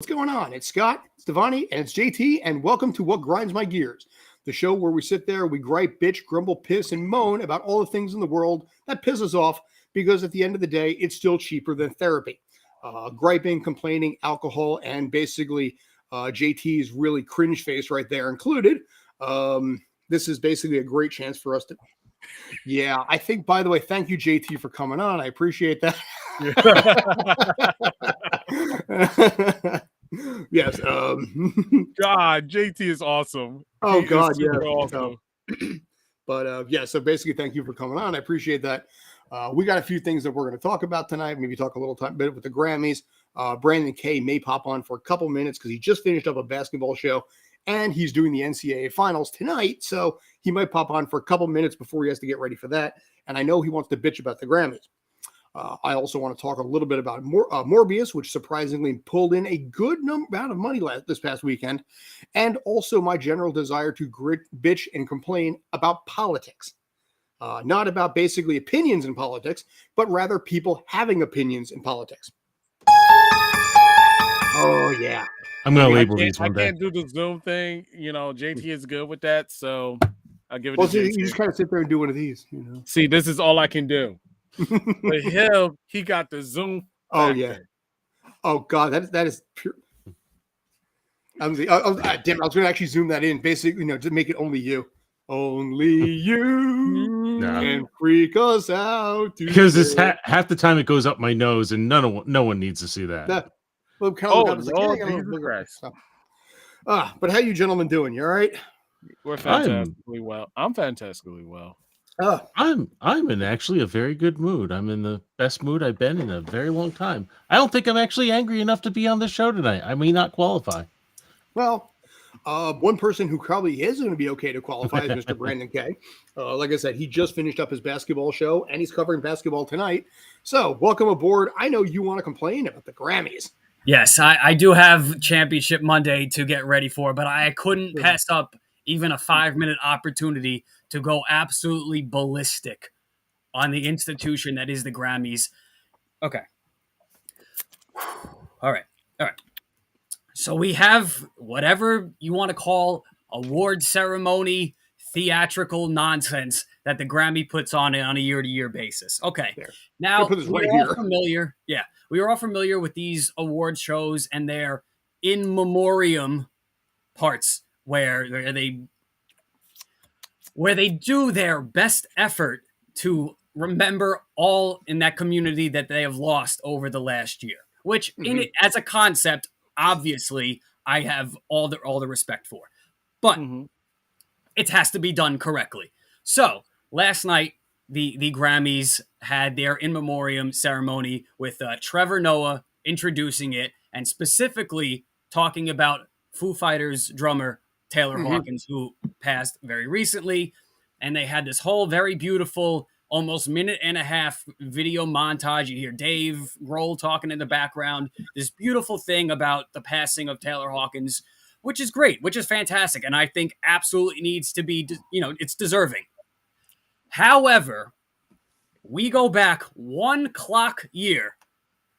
What's going on? It's Scott, it's Devani, and it's JT, and welcome to What Grinds My Gears, the show where we sit there, we gripe, bitch, grumble, piss, and moan about all the things in the world that piss us off because at the end of the day, it's still cheaper than therapy. Griping, complaining, alcohol, and basically JT's really cringe face right there included. This is basically a great chance for us to... Yeah, I think, by the way, thank you, JT, for coming on. I appreciate that. Yes. God, JT is awesome. Oh, He God, is yeah. super awesome. But so basically, thank you for coming on. I appreciate that. We got a few things that we're going to talk about tonight. Maybe talk a little bit with the Grammys. Brandon K may pop on for a couple minutes because he just finished up a basketball show and he's doing the NCAA finals tonight. So he might pop on for a couple minutes before he has to get ready for that. And I know he wants to bitch about the Grammys. I also want to talk a little bit about Morbius, which surprisingly pulled in a good amount of money this past weekend, and also my general desire to bitch, and complain about politics. Not about basically opinions in politics, but rather people having opinions in politics. Oh, yeah. I'm going to label these one I day. can't do the Zoom thing. You know, JT is good with that, so I'll give it Well, to so JT. you just kind of sit there and do one of these, you know. See, this is all I can do. But him, he got the Zoom Oh, factor. yeah. Oh, God, that is pure. Damn, I was going to actually zoom that in, basically, to make it only you. Only you can freak us out. Because it's half the time it goes up my nose, and no one needs to see that. Lord Jesus Christ. But how you gentlemen doing? You all right? We're fantastically well. I'm fantastically well. I'm in actually a very good mood. I'm in the best mood I've been in a very long time. I don't think I'm actually angry enough to be on this show tonight. I may not qualify. Well, one person who probably is going to be okay to qualify is Mr. Brandon K. Like I said, he just finished up his basketball show, and he's covering basketball tonight. So, welcome aboard. I know you want to complain about the Grammys. Yes, I do have Championship Monday to get ready for, but I couldn't pass up even a 5-minute opportunity to go absolutely ballistic on the institution that is the Grammys. Okay. All right. So we have whatever you want to call award ceremony, theatrical nonsense that the Grammy puts on a year-to-year basis. Okay. Now, we're all familiar. Yeah. We are all familiar with these award shows and their in memoriam parts where they do their best effort to remember all in that community that they have lost over the last year, which in it as a concept, obviously I have all the respect for, but it has to be done correctly. So last night, the Grammys had their in memoriam ceremony with Trevor Noah introducing it and specifically talking about Foo Fighters drummer Taylor Hawkins, who passed very recently. And they had this whole very beautiful, almost minute and a half video montage. You hear Dave Grohl talking in the background. This beautiful thing about the passing of Taylor Hawkins, which is great, which is fantastic. And I think absolutely needs to be, it's deserving. However, we go back one clock year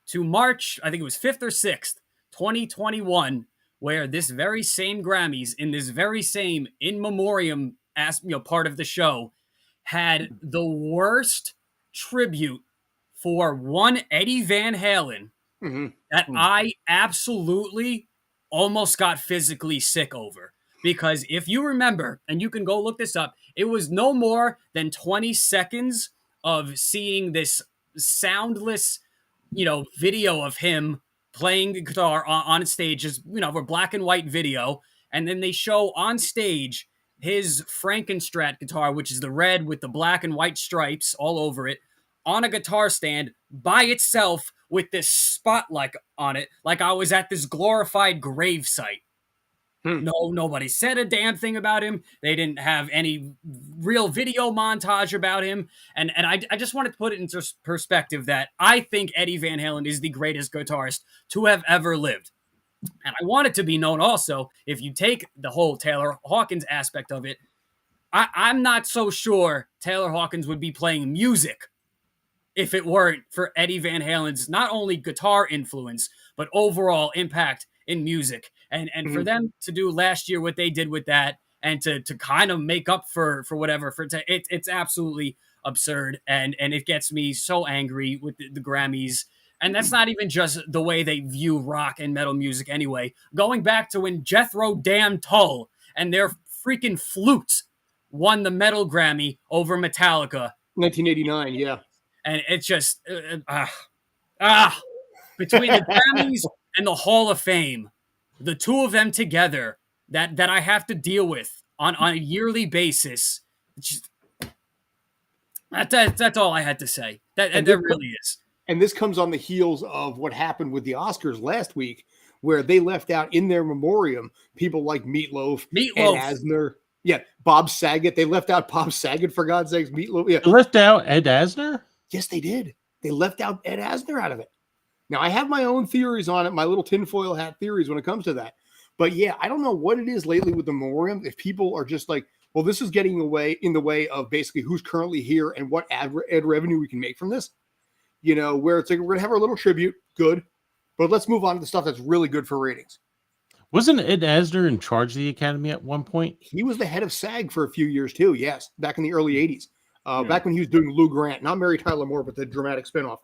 to March, I think it was 5th or 6th, 2021, where this very same Grammys in this very same in memoriam part of the show had the worst tribute for one Eddie Van Halen that I absolutely almost got physically sick over. Because if you remember, and you can go look this up, it was no more than 20 seconds of seeing this soundless, video of him playing the guitar on stage, just, a black and white video. And then they show on stage his Frankenstrat guitar, which is the red with the black and white stripes all over it, on a guitar stand by itself with this spotlight on it, like I was at this glorified grave site. Nobody said a damn thing about him. They didn't have any real video montage about him. And I just wanted to put it into perspective that I think Eddie Van Halen is the greatest guitarist to have ever lived. And I want it to be known also, if you take the whole Taylor Hawkins aspect of it, I'm not so sure Taylor Hawkins would be playing music if it weren't for Eddie Van Halen's not only guitar influence, but overall impact in music. And for them to do last year what they did with that, and to kind of make up for whatever, it's absolutely absurd, and it gets me so angry with the Grammys. And that's not even just the way they view rock and metal music anyway. Going back to when Jethro Damn Tull and their freaking flutes won the metal Grammy over Metallica. 1989, yeah. And it's just between the Grammys and the Hall of Fame, the two of them together that I have to deal with on a yearly basis. Just, that's all I had to say. That really is. And this comes on the heels of what happened with the Oscars last week, where they left out in their memoriam people like Meatloaf. Ed Asner. Yeah, Bob Saget. They left out Bob Saget, for God's sakes. Meatloaf. Yeah. They left out Ed Asner? Yes, they did. They left out Ed Asner out of it. Now, I have my own theories on it, my little tinfoil hat theories when it comes to that. But yeah, I don't know what it is lately with the memoriam. If people are just like, well, this is getting in the way of basically who's currently here and what ad revenue we can make from this. You know, where it's like, we're going to have our little tribute. Good. But let's move on to the stuff that's really good for ratings. Wasn't Ed Asner in charge of the Academy at one point? He was the head of SAG for a few years too. Yes. Back in the early 80s. Back when he was doing Lou Grant, not Mary Tyler Moore, but the dramatic spinoff.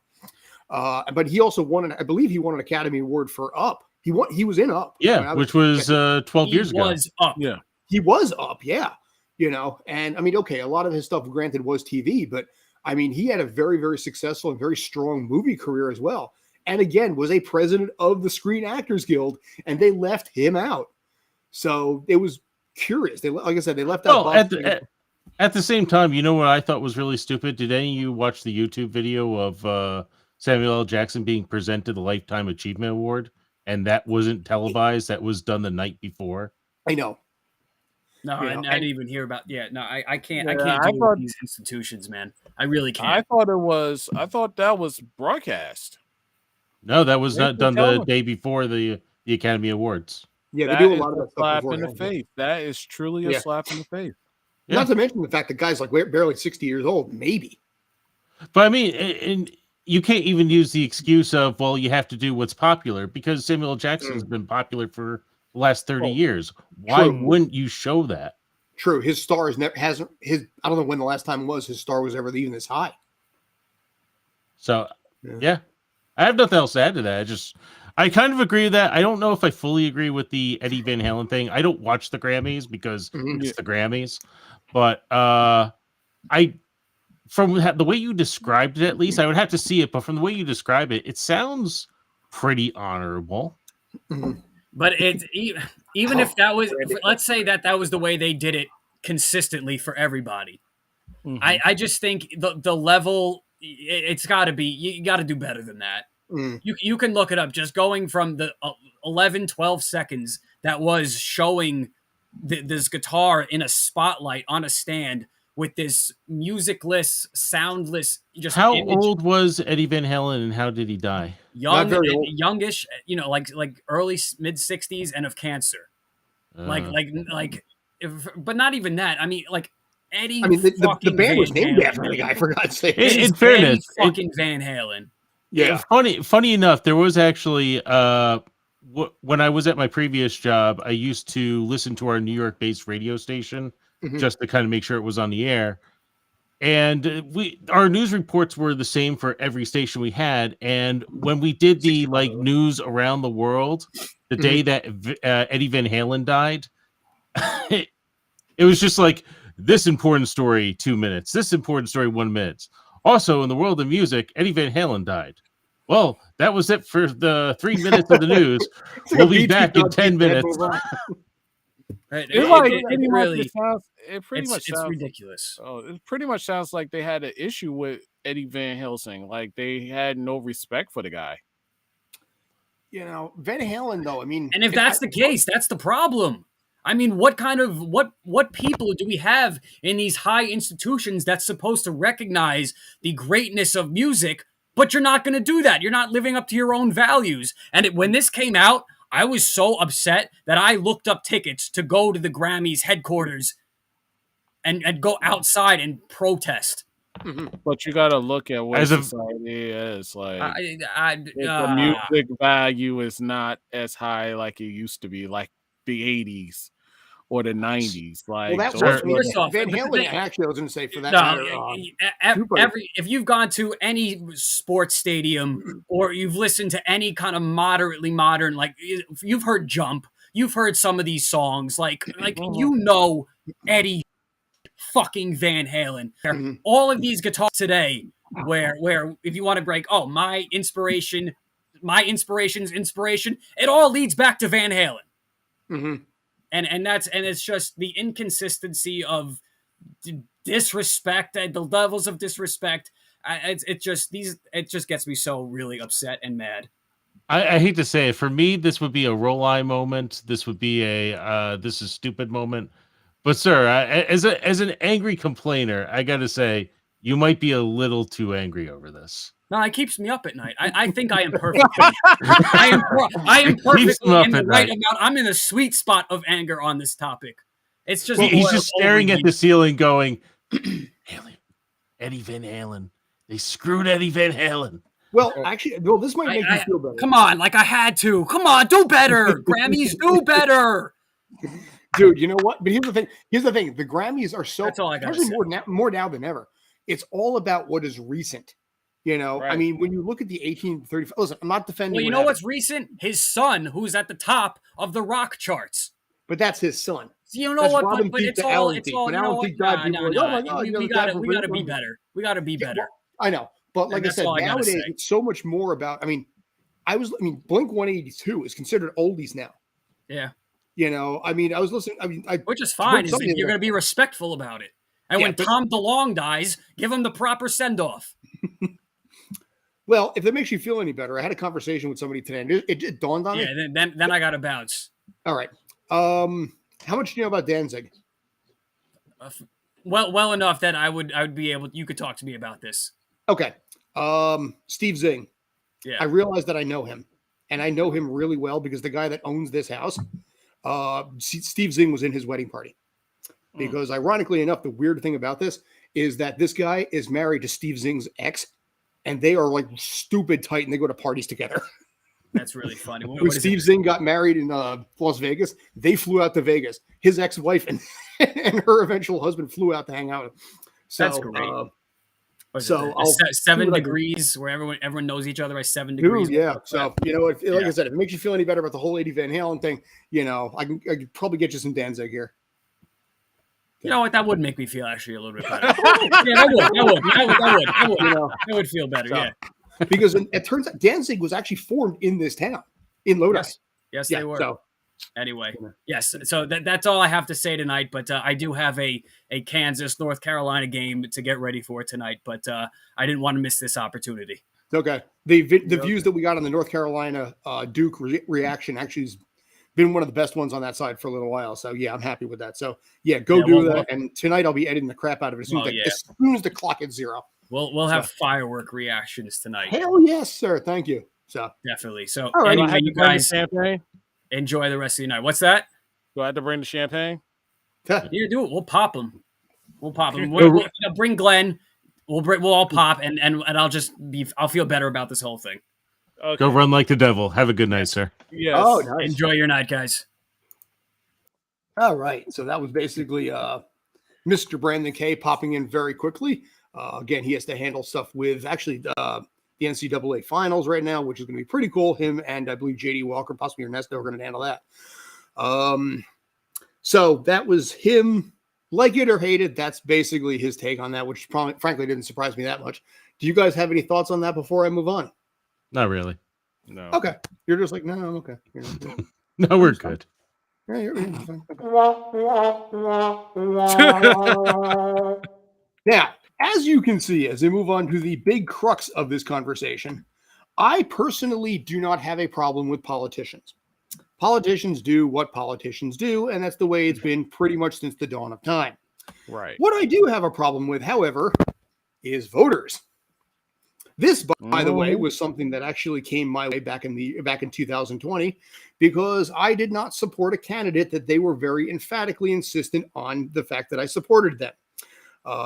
But he also won I believe he won an Academy Award for Up. He was in Up. Yeah, which was 12 years ago. He was Up. Yeah. He was Up, yeah. You know, and I mean, okay, a lot of his stuff, granted, was TV, but I mean, he had a very, very successful and very strong movie career as well. And again, was a president of the Screen Actors Guild, and they left him out. So it was curious. Like I said, they left out. At the same time, you know what I thought was really stupid? Did any of you watch the YouTube video of Samuel L. Jackson being presented the Lifetime Achievement Award? And that wasn't televised. That was done the night before. I know. No, I didn't even hear about. Yeah, no, I can't. I can't deal with these institutions, man. I really can't. I thought that was broadcast. No, that was not done the day before the Academy Awards. Yeah, they do a lot of that stuff. Slap in the face. That is truly a slap in the face. Yeah. Not to mention the fact that guys like barely 60 years old, maybe. But I mean, and you can't even use the excuse of, well, you have to do what's popular, because Samuel L. Jackson's been popular for the last 30 years. Why wouldn't you show that? True. His star hasn't I don't know when the last time was his star was ever even this high. So yeah. I have nothing else to add to that. I kind of agree with that. I don't know if I fully agree with the Eddie Van Halen thing. I don't watch the Grammys because it's the Grammys. But from the way you described it, at least, I would have to see it. But from the way you describe it, it sounds pretty honorable. But it's even if that was, let's say that was the way they did it consistently for everybody. I just think the level, it's got to be, you got to do better than that. You can look it up. Just going from the 11, 12 seconds that was showing this guitar in a spotlight on a stand with this musicless, soundless. Just how old was Eddie Van Halen and how did he die? Youngish, you know, like early mid 60s and of cancer. But not even that. I mean, like Eddie. I mean, the band was named after the guy, for God's sake. In fairness, fucking Van Halen. Yeah. Funny enough, there was actually when I was at my previous job, I used to listen to our New York-based radio station just to kind of make sure it was on the air. And our news reports were the same for every station we had. And when we did the news around the world, the day that Eddie Van Halen died, it was just like, this important story, 2 minutes. This important story, 1 minute. Also, in the world of music, Eddie Van Halen died. Well, that was it for the 3 minutes of the news. We'll be back in 10 minutes. It's ridiculous. It pretty much sounds like they had an issue with Eddie Van Helsing. Like they had no respect for the guy. You know, Van Halen, though. I mean, and if that's the case, that's the problem. I mean, what people do we have in these high institutions that's supposed to recognize the greatness of music, but you're not going to do that. You're not living up to your own values. And when this came out, I was so upset that I looked up tickets to go to the Grammys headquarters and go outside and protest. But you got to look at what As of- society is like. I, The music value is not as high like it used to be, like the 80s or the 90s. Like Well, that those was were First off, Van but the Halen. thing- Actually, I was going to say for that No, matter. if you've gone to any sports stadium or you've listened to any kind of moderately modern, like if you've heard Jump, you've heard some of these songs, like Eddie fucking Van Halen. All of these guitars today, where if you want to break, my inspiration's inspiration, it all leads back to Van Halen. And it's just the inconsistency of disrespect and the levels of disrespect. It just gets me so really upset and mad. I hate to say it. For me, this would be a roll eye moment. This would be a this is stupid moment. But sir, as an angry complainer, I got to say you might be a little too angry over this. No, it keeps me up at night. I think I am perfect. I am perfectly in the right amount. I'm in a sweet spot of anger on this topic. It's just he's just staring at the ceiling, going, Eddie Van Halen. They screwed Eddie Van Halen. Well, actually, this might make you feel better. Come on, like I had to. Come on, do better. Grammys, do better. Dude, you know what? But here's the thing. The Grammys are so, That's all I gotta especially say. more now than ever. It's all about what is recent. You know, Right. I mean, when you look at the 1835, listen, I'm not defending. Well, you know what's recent? His son, who's at the top of the rock charts. But that's his son. You know That's what? Robin But Thicke it's to all. Alan It's Thicke. all. When You know Alan what? Thicke died, people were like, "Oh my God, you know, We the dad from gotta be Green better. We gotta be Yeah, better. well, I know, but like I that's said, all I gotta nowadays say. it's so much more about. I mean, Blink 182 is considered oldies now. Yeah. You know, I mean, I was listening. I mean, Which is fine. something You're going to be respectful about it. And Yeah, when but- Tom DeLonge dies, give him the proper send off. Well, if that makes you feel any better, I had a conversation with somebody today, and it dawned on me. Yeah. Then I got to bounce. All right. How much do you know about Danzig? Well enough that I would be able. You could talk to me about this. Okay. Steve Zing. Yeah. I realized that I know him, and I know him really well because the guy that owns this house, Steve Zing, was in his wedding party. Because ironically enough, the weird thing about this is that this guy is married to Steve Zing's ex, and they are like stupid tight, and they go to parties together. That's really funny. When Steve Zing got married in Las Vegas, they flew out to Vegas. His ex-wife and her eventual husband flew out to hang out. So, That's great. So 7 degrees where everyone knows each other by 7 degrees. Dude, yeah. So you know, like I said, if it makes you feel any better about the whole Eddie Van Halen thing, you know, I could probably get you some Danzig here. You know what? That would make me feel actually a little bit better. Yeah, I would. You know, I would feel better. So, Yeah. Because it turns out Danzig was actually formed in this town, in Lodi. Yes, Yeah, they were. so Anyway, yes. So that's all I have to say tonight. But I do have a Kansas North Carolina game to get ready for tonight. But I didn't want to miss this opportunity. okay. The views that we got on the North Carolina Duke reaction actually has been one of the best ones on that side for a little while. So yeah, I'm happy with that. So yeah, do that. And tonight I'll be editing the crap out of it as soon as the clock hits 0. We'll have firework reactions tonight. Hell yes, sir. Thank you. So definitely. So all right, anyway, you guys champagne. enjoy the rest of the night. What's that? Do I have to bring the champagne? Yeah, do it. We'll pop them. We'll bring Glenn. We'll all pop, and I'll feel better about this whole thing. Okay. Go run like the devil. Have a good night, sir. Yes. Oh, nice. Enjoy your night, guys. All right. So that was basically Mr. Brandon K popping in very quickly. Again, he has to handle stuff with actually the NCAA finals right now, which is going to be pretty cool. Him and I believe JD Walker, possibly Ernesto, are going to handle that. So that was him. Like it or hate it, that's basically his take on that, which probably, frankly, didn't surprise me that much. Do you guys have any thoughts on that before I move on? Not really. No. Okay. You're just like, no, I'm okay. No, we're good. Yeah, you're fine. Now, as you can see, as we move on to the big crux of this conversation, I personally do not have a problem with politicians. Politicians do what politicians do, and that's the way it's been pretty much since the dawn of time. Right. What I do have a problem with, however, is voters. This, by the way, was something that actually came my way back in 2020, because I did not support a candidate that they were very emphatically insistent on the fact that I supported them.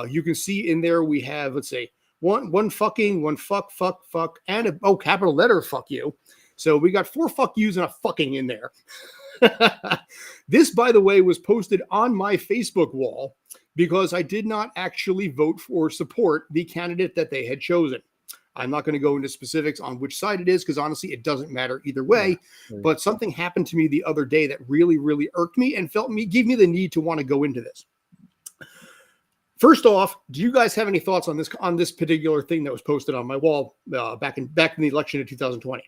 You can see in there we have, let's say, one fucking, one fuck, and a capital letter fuck you. So we got 4 fuck yous and a fucking in there. This, by the way, was posted on my Facebook wall because I did not actually vote for or support the candidate that they had chosen. I'm not going to go into specifics on which side it is because honestly, it doesn't matter either way. Yeah. But something happened to me the other day that really, really irked me and gave me the need to want to go into this. First off, do you guys have any thoughts on this particular thing that was posted on my wall back in the election of 2020?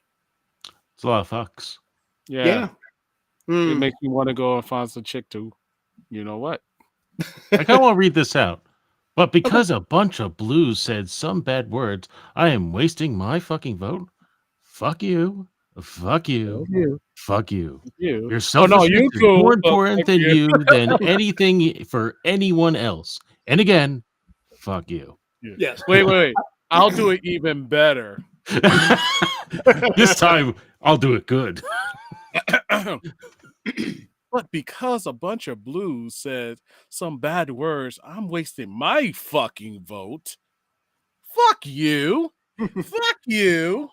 It's a lot of fucks. Yeah. It makes me want to go and find some chick too. You know what? I kind of want to read this out. But because a bunch of blues said some bad words, I am wasting my fucking vote. Fuck you. Fuck you. Fuck you. Your selfishness is more important than you than anything for anyone else. And again, fuck you. Yes. Wait. I'll do it even better. This time, I'll do it good. But because a bunch of blues said some bad words, I'm wasting my fucking vote. Fuck you. Fuck you.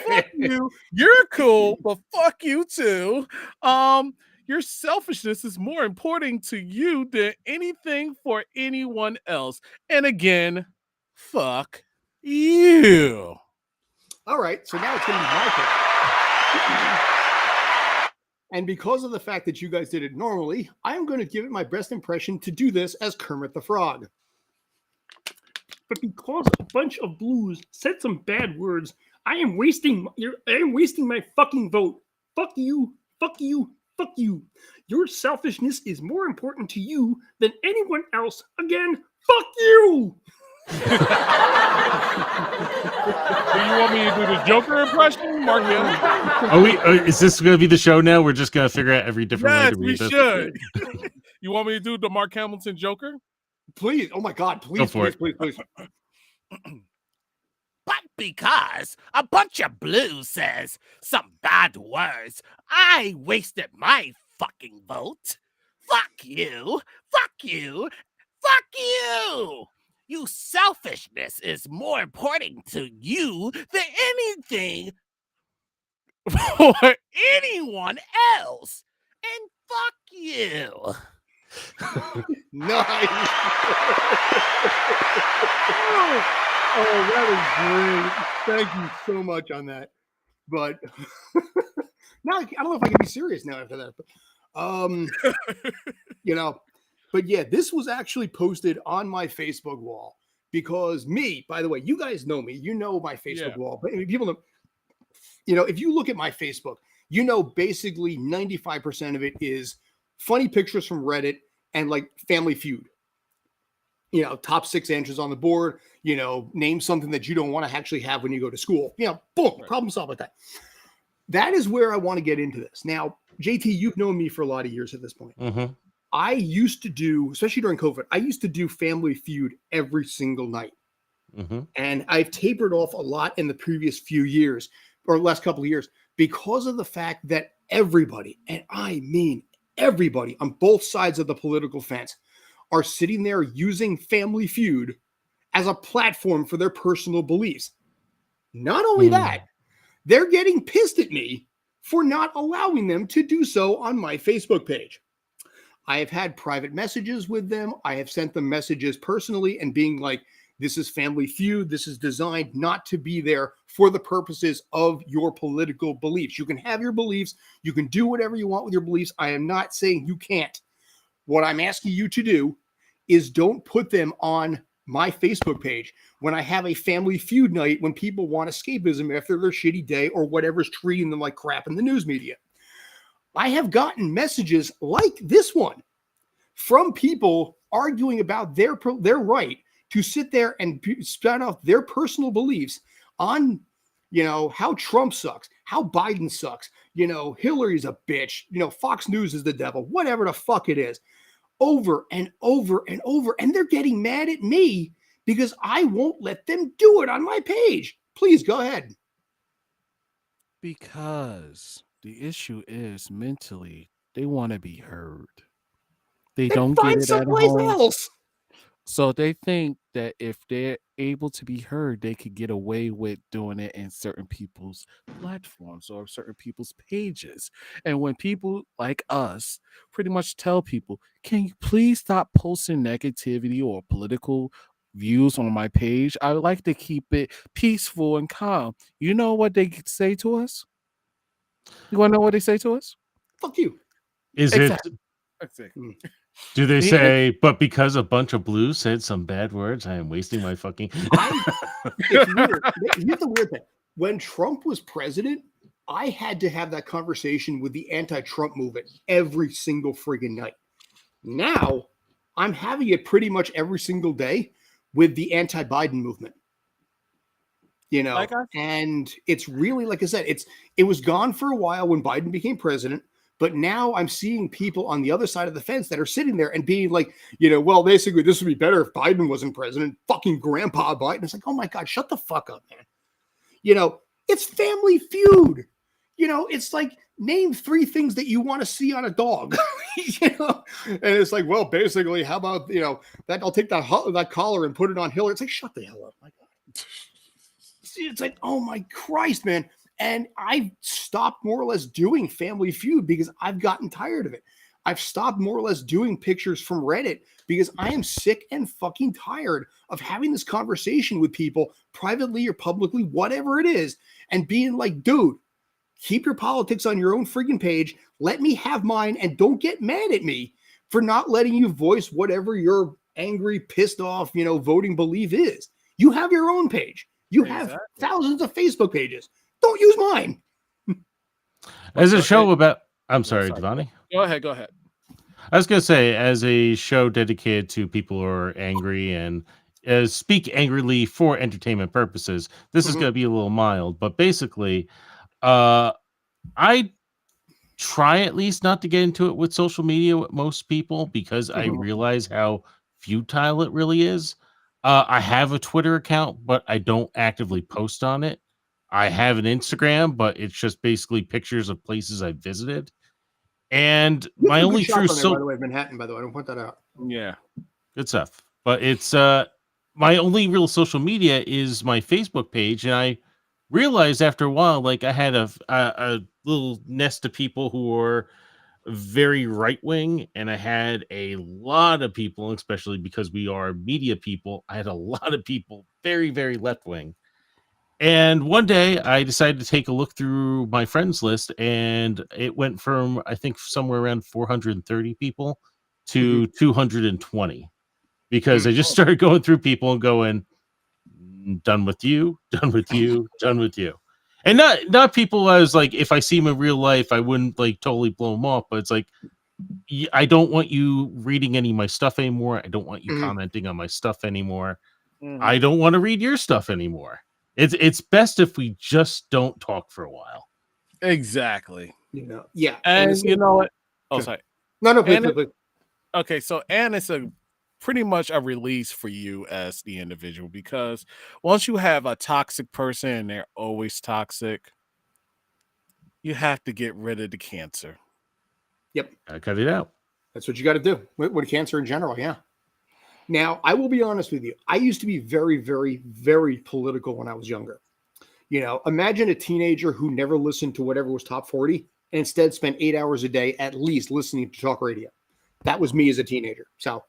Fuck you. You're cool, but fuck you too. Your selfishness is more important to you than anything for anyone else. And again, fuck you. All right, so now it's going to be my turn. And because of the fact that you guys did it normally, I am going to give it my best impression to do this as Kermit the Frog. But because a bunch of blues said some bad words, I am wasting my fucking vote. Fuck you, fuck you, fuck you. Your selfishness is more important to you than anyone else. Again, fuck you. Do you want me to do the Joker impression, Mark? Is this going to be the show now? We're just going to figure out every different way to read this. Yes, we should. You want me to do the Mark Hamilton Joker? Please. Oh my God. Please. But because a bunch of blues says some bad words, I wasted my fucking vote. Fuck you. Fuck you. Fuck you. Your selfishness is more important to you than anything for anyone else. And fuck you. Nice. Oh, that is great. Thank you so much on that. But now I don't know if I can be serious now after that. But, but yeah, this was actually posted on my Facebook wall because by the way, you guys know me, you know my Facebook wall, but people know, if you look at my Facebook, basically 95% of it is funny pictures from Reddit and like Family Feud. Top 6 answers on the board, name something that you don't want to actually have when you go to school. Boom, problem solved like that. That is where I want to get into this. Now, JT, you've known me for a lot of years at this point. Mm-hmm. I used to do, especially during COVID, I used to do Family Feud every single night. Mm-hmm. And I've tapered off a lot in the previous few years or last couple of years because of the fact that everybody, and I mean everybody on both sides of the political fence, are sitting there using Family Feud as a platform for their personal beliefs. Not only that, they're getting pissed at me for not allowing them to do so on my Facebook page. I have had private messages with them. I have sent them messages personally and being like, this is Family Feud. This is designed not to be there for the purposes of your political beliefs. You can have your beliefs. You can do whatever you want with your beliefs. I am not saying you can't. What I'm asking you to do is don't put them on my Facebook page when I have a Family Feud night when people want escapism after their shitty day or whatever's treating them like crap in the news media. I have gotten messages like this one from people arguing about their right to sit there and spout out their personal beliefs on, how Trump sucks, how Biden sucks, Hillary's a bitch, Fox News is the devil, whatever the fuck it is, over and over and over. And they're getting mad at me because I won't let them do it on my page. Please go ahead. Because the issue is mentally, they want to be heard. They Then don't find get it at someplace home. else. So they think that if they're able to be heard, they could get away with doing it in certain people's platforms or certain people's pages. And when people like us pretty much tell people, can you please stop posting negativity or political views on my page? I would like to keep it peaceful and calm. You know what they say to us? You want to know what they say to us? Fuck you. Is Exactly. Mm. Do they Yeah. say, but because a bunch of blues said some bad words, I am wasting my fucking. It's weird. Here's the weird thing. When Trump was president, I had to have that conversation with the anti-Trump movement every single friggin' night. Now, I'm having it pretty much every single day with the anti-Biden movement. Like I And it's really, like I said, it was gone for a while when Biden became president. But now I'm seeing people on the other side of the fence that are sitting there and being like, well, basically, this would be better if Biden wasn't president. Fucking Grandpa Biden. It's like, oh my God, shut the fuck up, man. It's Family Feud. It's like, name 3 things that you want to see on a dog. And it's like, well, basically, how about, that I'll take that collar and put it on Hillary. It's like, shut the hell up, my God. It's like, oh my Christ, man. And I've stopped more or less doing Family Feud because I've gotten tired of it. I've stopped more or less doing pictures from Reddit because I am sick and fucking tired of having this conversation with people privately or publicly, whatever it is, and being like, dude, keep your politics on your own friggin' page. Let me have mine and don't get mad at me for not letting you voice whatever your angry, pissed off, voting belief is. You have your own page. You have thousands of Facebook pages. Don't use mine. As a show about, I'm sorry, Devani. Go ahead. I was going to say, as a show dedicated to people who are angry and speak angrily for entertainment purposes, this is going to be a little mild. But basically, I try at least not to get into it with social media with most people because I realize how futile it really is. I have a Twitter account, but I don't actively post on it. I have an Instagram, but it's just basically pictures of places I visited. And my only true by the way, Manhattan, by the way, I don't point that out. Yeah. Good stuff. But it's my only real social media is my Facebook page, and I realized after a while, like I had a little nest of people who were very right wing, and I had a lot of people, especially because we are media people. I had a lot of people very, very left wing. And one day I decided to take a look through my friends list, and it went from, I think, somewhere around 430 people to 220 because I just started going through people and going, done with you, done with you, done with you. And not people I was like, if I see them in real life, I wouldn't like totally blow them off, but it's like, I don't want you reading any of my stuff anymore. I don't want you commenting on my stuff anymore. I don't want to read your stuff anymore. It's best if we just don't talk for a while. Exactly. Yeah. And you know what? Oh, sorry. No, please. Okay, so and it's a pretty much a release for you as the individual because once you have a toxic person and they're always toxic, you have to get rid of the cancer. Yep. I cut it out. That's what you got to do with cancer in general. Yeah. Now, I will be honest with you. I used to be very, very, very political when I was younger. Imagine a teenager who never listened to whatever was top 40 and instead spent 8 hours a day at least listening to talk radio. That was me as a teenager. So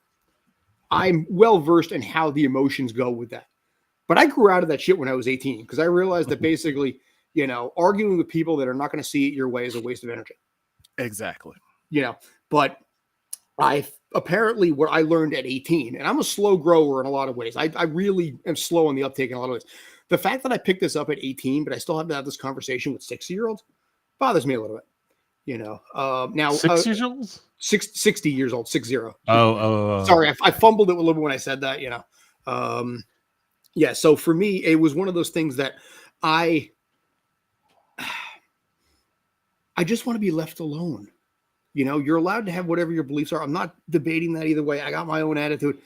I'm well versed in how the emotions go with that. But I grew out of that shit when I was 18 because I realized that basically, arguing with people that are not going to see it your way is a waste of energy. Exactly. But apparently what I learned at 18, and I'm a slow grower in a lot of ways. I really am slow on the uptake in a lot of ways. The fact that I picked this up at 18, but I still have to have this conversation with 60-year-olds bothers me a little bit. Now 6 years old? 60 years old, 60. Oh. Sorry, I fumbled it a little bit when I said that, Yeah, so for me, it was one of those things that I just want to be left alone. You're allowed to have whatever your beliefs are. I'm not debating that either way. I got my own attitude,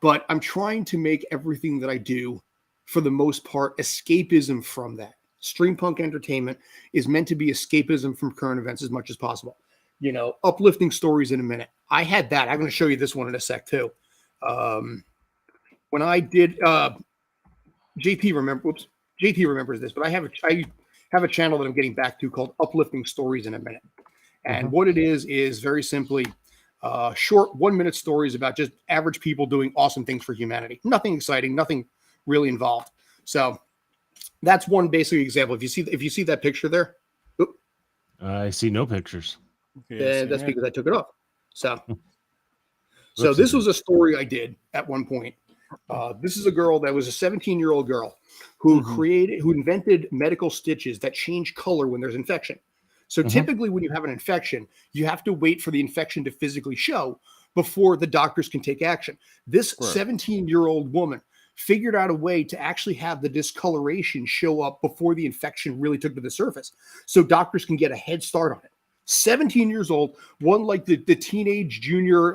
but I'm trying to make everything that I do, for the most part, escapism from that. Streampunk entertainment is meant to be escapism from current events as much as possible. Uplifting stories in a minute. I had that. I'm going to show you this one in a sec too. when I did JP remembers this, but I have a channel that I'm getting back to called Uplifting Stories in a Minute. And what it is very simply short 1-minute stories about just average people doing awesome things for humanity. Nothing exciting, nothing really involved. So that's one basic example. If you see that picture there, I see no pictures. that's because I took it off. So this was a story I did at one point. This is a girl that was a 17-year-old girl who who invented medical stitches that change color when there's infection. So typically when you have an infection, you have to wait for the infection to physically show before the doctors can take action. This 17-year-old woman figured out a way to actually have the discoloration show up before the infection really took to the surface. So doctors can get a head start on it. 17 years old, won like the teenage junior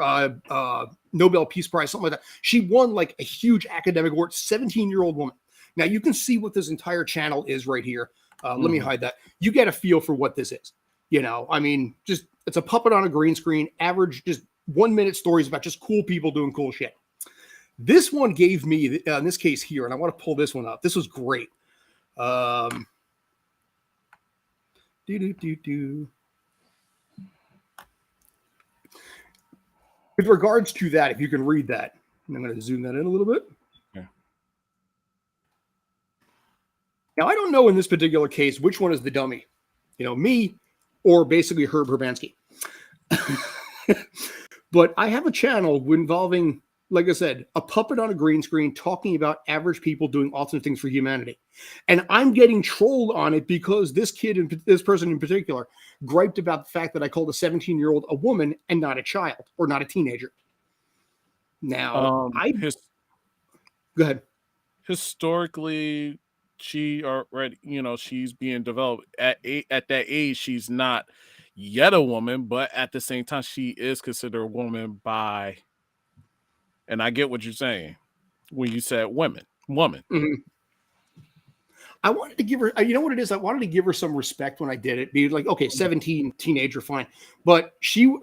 Nobel Peace Prize, something like that. She won like a huge academic award, 17-year-old woman. Now you can see what this entire channel is right here. Let me hide that. You get a feel for what this is. I mean, just it's a puppet on a green screen, average, just 1-minute stories about just cool people doing cool shit. This one gave me, in this case here, and I want to pull this one up. This was great. With regards to that, if you can read that, and I'm going to zoom that in a little bit. Yeah. Now, I don't know in this particular case which one is the dummy, me or basically Herb Herbansky. But I have a channel involving, like I said, a puppet on a green screen talking about average people doing awesome things for humanity. And I'm getting trolled on it because this person in particular griped about the fact that I called a 17-year-old a woman and not a child or not a teenager. Now, go ahead. Historically, she already, she's being developed at that age. She's not yet a woman, but at the same time, she is considered a woman by. And I get what you're saying when you said woman. Mm-hmm. I wanted to give her, you know what it is? I wanted to give her some respect when I did it. Be like, okay, 17, teenager, fine. But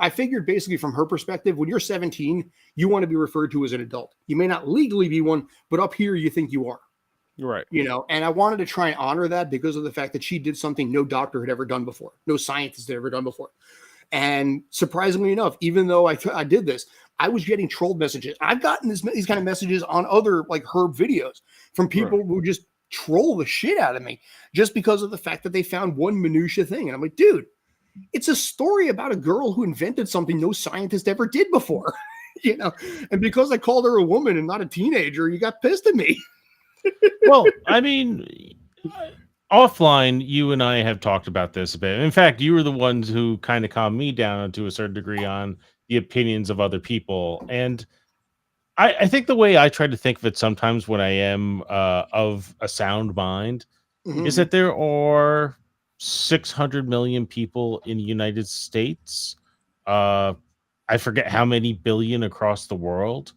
I figured basically from her perspective, when you're 17, you want to be referred to as an adult. You may not legally be one, but up here you think you are. Right. And I wanted to try and honor that because of the fact that she did something no doctor had ever done before. No scientist had ever done before. And surprisingly enough, even though I did this, I was getting trolled messages. I've gotten these kind of messages on other like Herb videos from people who just troll the shit out of me just because of the fact that they found one minutia thing. And I'm like, dude, it's a story about a girl who invented something no scientist ever did before, and because I called her a woman and not a teenager, you got pissed at me. Well, I mean, offline, you and I have talked about this a bit. In fact, you were the ones who kind of calmed me down to a certain degree on the opinions of other people. And I think the way I try to think of it sometimes when I am of a sound mind is that there are 600 million people in the United States. I forget how many billion across the world.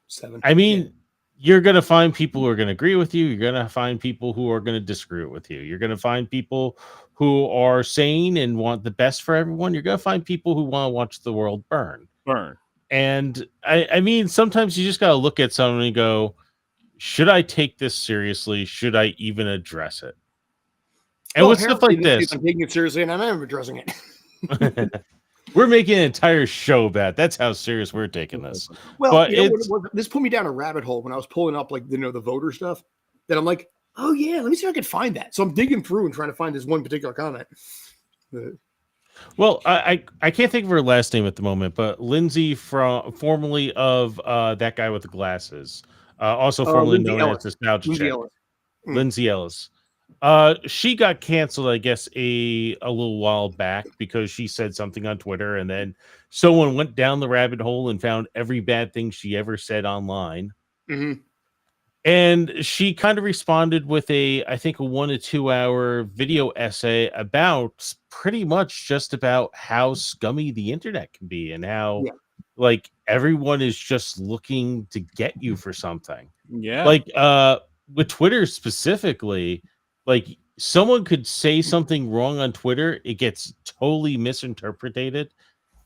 7. I mean, you're going to find people who are going to agree with you. You're going to find people who are going to disagree with you. You're going to find people who are sane and want the best for everyone. You're going to find people who want to watch the world burn. And I mean, sometimes you just got to look at someone and go, should I take this seriously? Should I even address it? And with stuff like this, I'm taking it seriously and I am addressing it. We're making an entire show of that. That's how serious we're taking this. Well, but this put me down a rabbit hole when I was pulling up like the voter stuff. That I'm like, oh yeah, let me see if I can find that. So I'm digging through and trying to find this one particular comment. Well, I can't think of her last name at the moment, but Lindsay, formerly of that guy with the glasses, also formerly known as Nostalgia Check, Lindsay Ellis. She got canceled, I guess, a little while back because she said something on Twitter, and then someone went down the rabbit hole and found every bad thing she ever said online. And she kind of responded with I think a 1 to 2 hour video essay about pretty much just about how scummy the internet can be and how like everyone is just looking to get you for something. Yeah. Like with Twitter specifically, like someone could say something wrong on Twitter, it gets totally misinterpreted.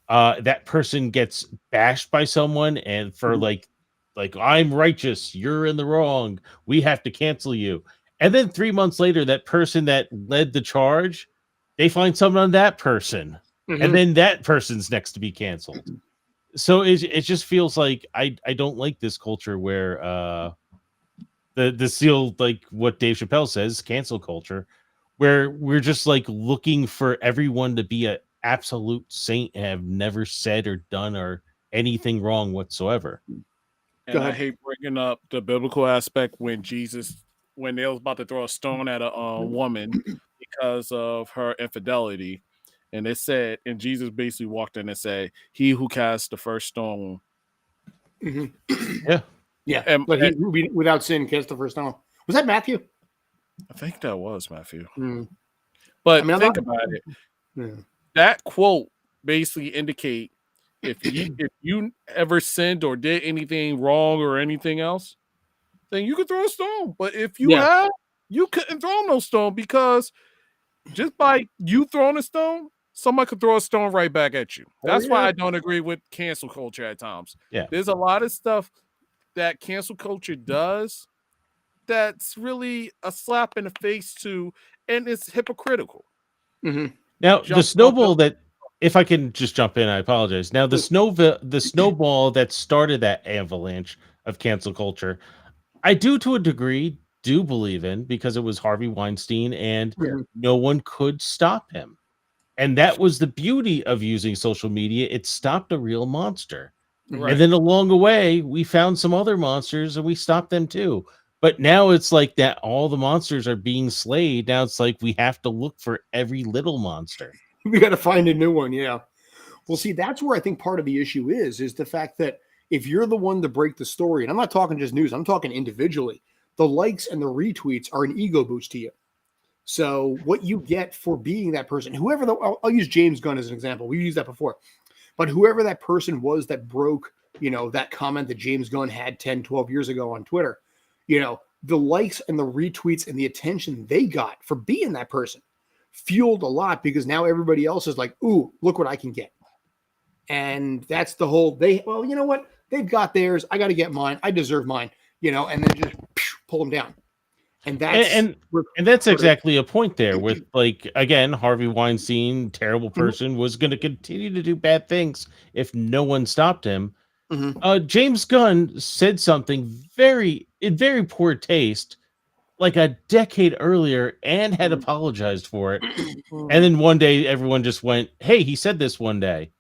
That person gets bashed by someone and for like like, I'm righteous, you're in the wrong, we have to cancel you. And then 3 months later, that person that led the charge, they find something on that person, and then that person's next to be canceled. So it just feels like I don't like this culture where the seal, like what Dave Chappelle says, cancel culture, where we're just like looking for everyone to be a absolute saint and have never said or done or anything wrong whatsoever. And I ahead. hate bringing up the biblical aspect when they was about to throw a stone at a woman because of her infidelity. And it said, and Jesus basically walked in and said, "He who cast the first stone." Yeah. Yeah. And, But he without sin cast the first stone. Was that Matthew? I think that was Matthew. Mm. But I mean, I'm think not- about it. Yeah. That quote basically indicate if you ever sinned or did anything wrong or anything else, then you could throw a stone. But if you have, you couldn't throw no stone, because just by you throwing a stone, somebody could throw a stone right back at you. That's why I don't agree with cancel culture at times. Yeah. There's a lot of stuff that cancel culture does that's really a slap in the face to, and it's hypocritical. Now, Jump the snowball that, if I can just jump in, I apologize. Now, the snowball that started that avalanche of cancel culture, I do to a degree do believe in, because it was Harvey Weinstein and no one could stop him. And that was the beauty of using social media. It stopped a real monster. Right. And then along the way, we found some other monsters and we stopped them too. But now it's like that all the monsters are being slayed. Now it's like we have to look for every little monster. We got to find a new one. Yeah. Well, see, that's where I think part of the issue is the fact that if you're the one to break the story, and I'm not talking just news, I'm talking individually, the likes and the retweets are an ego boost to you. So what you get for being that person, whoever I'll use James Gunn as an example. We've used that before, but whoever that person was that broke, that comment that James Gunn had 10, 12 years ago on Twitter, the likes and the retweets and the attention they got for being that person fueled a lot, because now everybody else is like, ooh, look what I can get. And that's the whole, well, you know what? They've got theirs. I got to get mine. I deserve mine, and then just pull them down. And that's and that's exactly a point there with, like, again, Harvey Weinstein, terrible person, was going to continue to do bad things if no one stopped him. James Gunn said something in very poor taste, like a decade earlier, and had apologized for it. And then one day everyone just went, hey, he said this one day.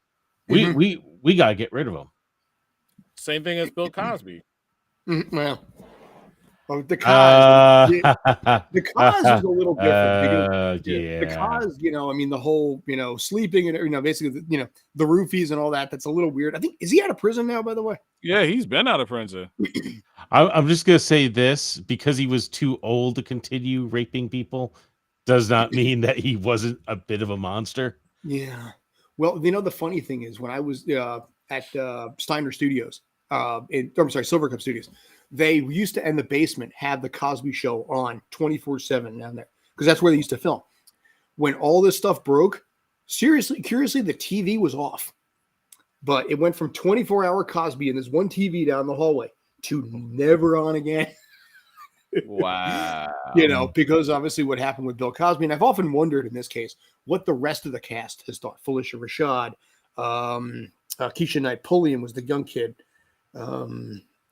We got to get rid of him. Same thing as Bill Cosby. Well, the cause is a little different, because the cause, I mean, the whole, sleeping and, basically, the roofies and all that, that's a little weird. I think, is he out of prison now, by the way? Yeah, he's been out of prison. I'm just going to say this, because he was too old to continue raping people does not mean that he wasn't a bit of a monster. Yeah. Well, the funny thing is, when I was at Steiner Studios, Silver Cup Studios, they used to, in the basement, have the Cosby Show on 24/7 down there, because that's where they used to film. When all this stuff broke, curiously, the TV was off, but it went from 24-hour Cosby and this one TV down the hallway to never on again. Wow. Because obviously what happened with Bill Cosby. And I've often wondered in this case what the rest of the cast has thought. Felicia Rashad, Keisha Knight Pulliam was the young kid,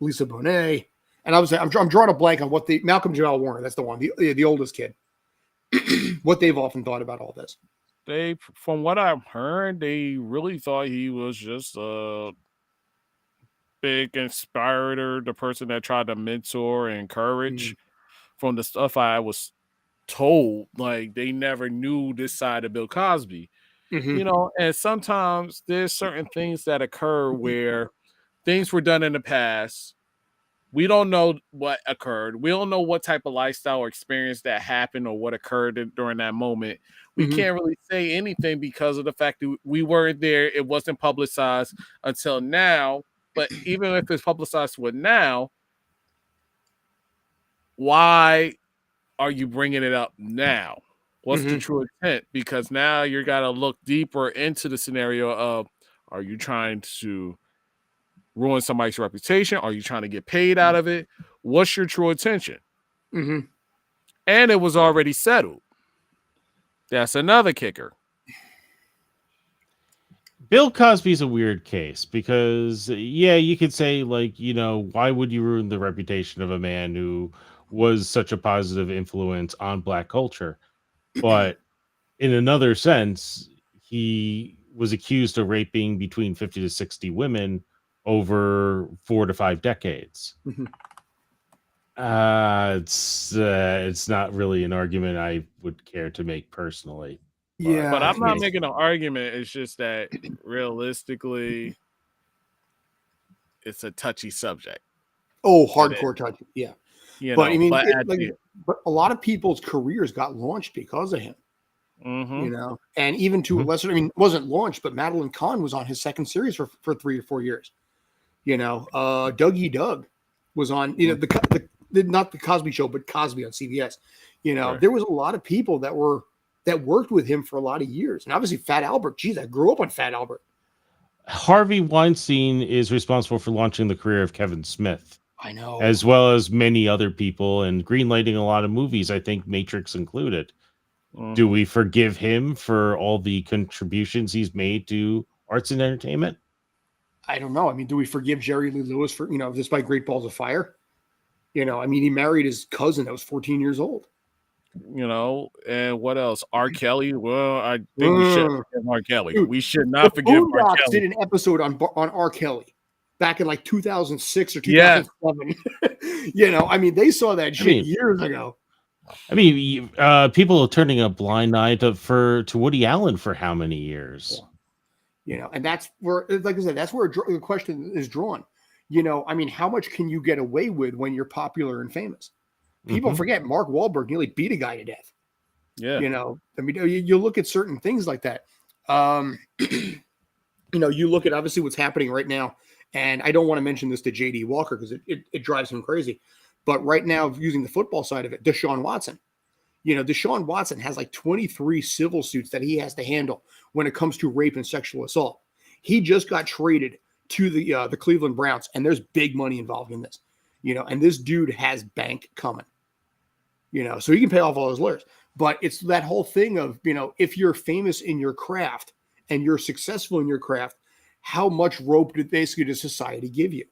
Lisa Bonet, and I'm drawing a blank on what Malcolm Jamal Warner, that's the one, the oldest kid, what they've often thought about all this. From what I've heard, they really thought he was just a big inspirator, the person that tried to mentor and encourage. From the stuff I was told, like, they never knew this side of Bill Cosby. And sometimes there's certain things that occur where things were done in the past. We don't know what occurred. We don't know what type of lifestyle or experience that happened or what occurred during that moment. We can't really say anything because of the fact that we weren't there. It wasn't publicized until now. But even if it's publicized with now, why are you bringing it up now? What's the true intent? Because now you got to look deeper into the scenario of, are you trying to ruin somebody's reputation? Are you trying to get paid out of it? What's your true intention? Mm-hmm. And it was already settled. That's another kicker. Bill Cosby's a weird case because, yeah, you could say, like, you know, why would you ruin the reputation of a man who was such a positive influence on Black culture? But in another sense, he was accused of raping between 50 to 60 women over 4 to 5 decades. Mhm. It's not really an argument I would care to make personally. Yeah, But I'm not it's- making an argument. It's just that realistically, it's a touchy subject. Oh, hardcore touch. Yeah. You But know, I mean, but it, at like, the- but a lot of people's careers got launched because of him, Mhm. you know, and even to a Mhm. lesser, I mean, it wasn't launched, but Madeline Kahn was on his second series for 3 or 4 years. You know, Dougie Doug was on, you know, the not the Cosby Show, but Cosby on CBS. You know, Right. there was a lot of people that worked with him for a lot of years, and obviously Fat Albert. Geez, I grew up on Fat Albert. Harvey Weinstein is responsible for launching the career of Kevin Smith, I know. as well as many other people, and greenlighting a lot of movies, I think Matrix included. Do Mhm. we forgive him for all the contributions he's made to arts and entertainment? I don't know. I mean, do we forgive Jerry Lee Lewis for, you know, despite Great Balls of Fire? You know, I mean, he married his cousin that was 14 years old. You know, and what else? R. Kelly. Well, I think we should forgive R. Kelly. Dude, We should The not forgive R. Boondocks Kelly. did an episode on R. Kelly back in like 2006 or Yes. 2007. You know, I mean, they saw that shit mean- years ago. I mean, people are turning a blind eye to Woody Allen for how many years? You know, and that's where, like I said, that's where the question is drawn. You know, I mean, how much can you get away with when you're popular and famous? People Mhm. forget Mark Wahlberg nearly beat a guy to death. Yeah. You know, I mean, you look at certain things like that. You know, you look at obviously what's happening right now, and I don't want to mention this to JD Walker because it drives him crazy. But right now, using the football side of it, Deshaun Watson. You know, Deshaun Watson has like 23 civil suits that he has to handle when it comes to rape and sexual assault. He just got traded to the Cleveland Browns, and there's big money involved in this. You know, and this dude has bank coming. You know, so he can pay off all his lawyers. But it's that whole thing of, you know, if you're famous in your craft and you're successful in your craft, how much rope does society give you?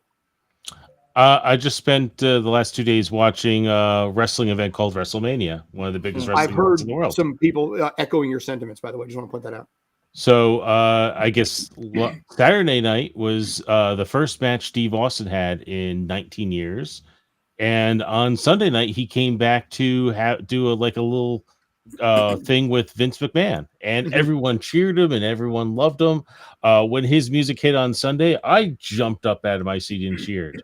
I just spent the last 2 days watching a wrestling event called WrestleMania, one of the biggest I've wrestling heard events in the world. some people echoing your sentiments, by the way. Just want to point that out. So I guess Saturday night was the first match Steve Austin had in 19 years. And on Sunday night, he came back to do a little thing with Vince McMahon, and Mhm. everyone cheered him and everyone loved him. When his music hit on Sunday, I jumped up out of my seat and cheered.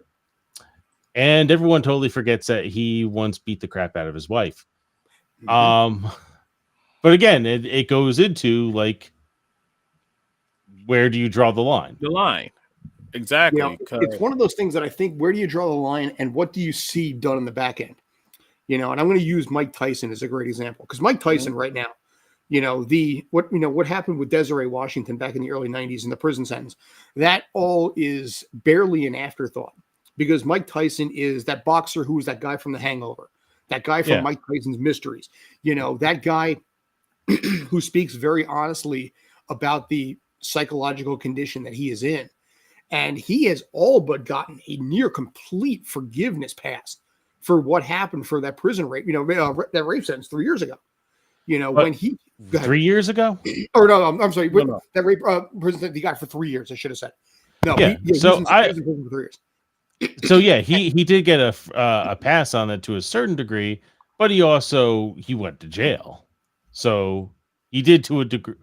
And everyone totally forgets that he once beat the crap out of his wife. Mhm. But again, it goes into like, where do you draw the line? The line. Exactly. You know, it's one of those things that I think, where do you draw the line and what do you see done in the back end? You know, and I'm going to use Mike Tyson as a great example, because Mike Tyson right now, you know, what happened with Desiree Washington back in the early 90s in the prison sentence, that all is barely an afterthought, because Mike Tyson is that boxer who was that guy from The Hangover, that guy from Yeah. Mike Tyson's Mysteries, you know, that guy who speaks very honestly about the psychological condition that he is in. And he has all but gotten a near complete forgiveness pass for what happened for that prison rape, you know, that rape sentence 3 years ago. You know, But when he, go ahead. 3 years ago? Or no, I'm sorry, No. that rape prison sentence he got for 3 years. I should have said. No, Yeah, he was so in prison for 3 years. So yeah, he did get a pass on it to a certain degree, but he went to jail. So he did to a degree.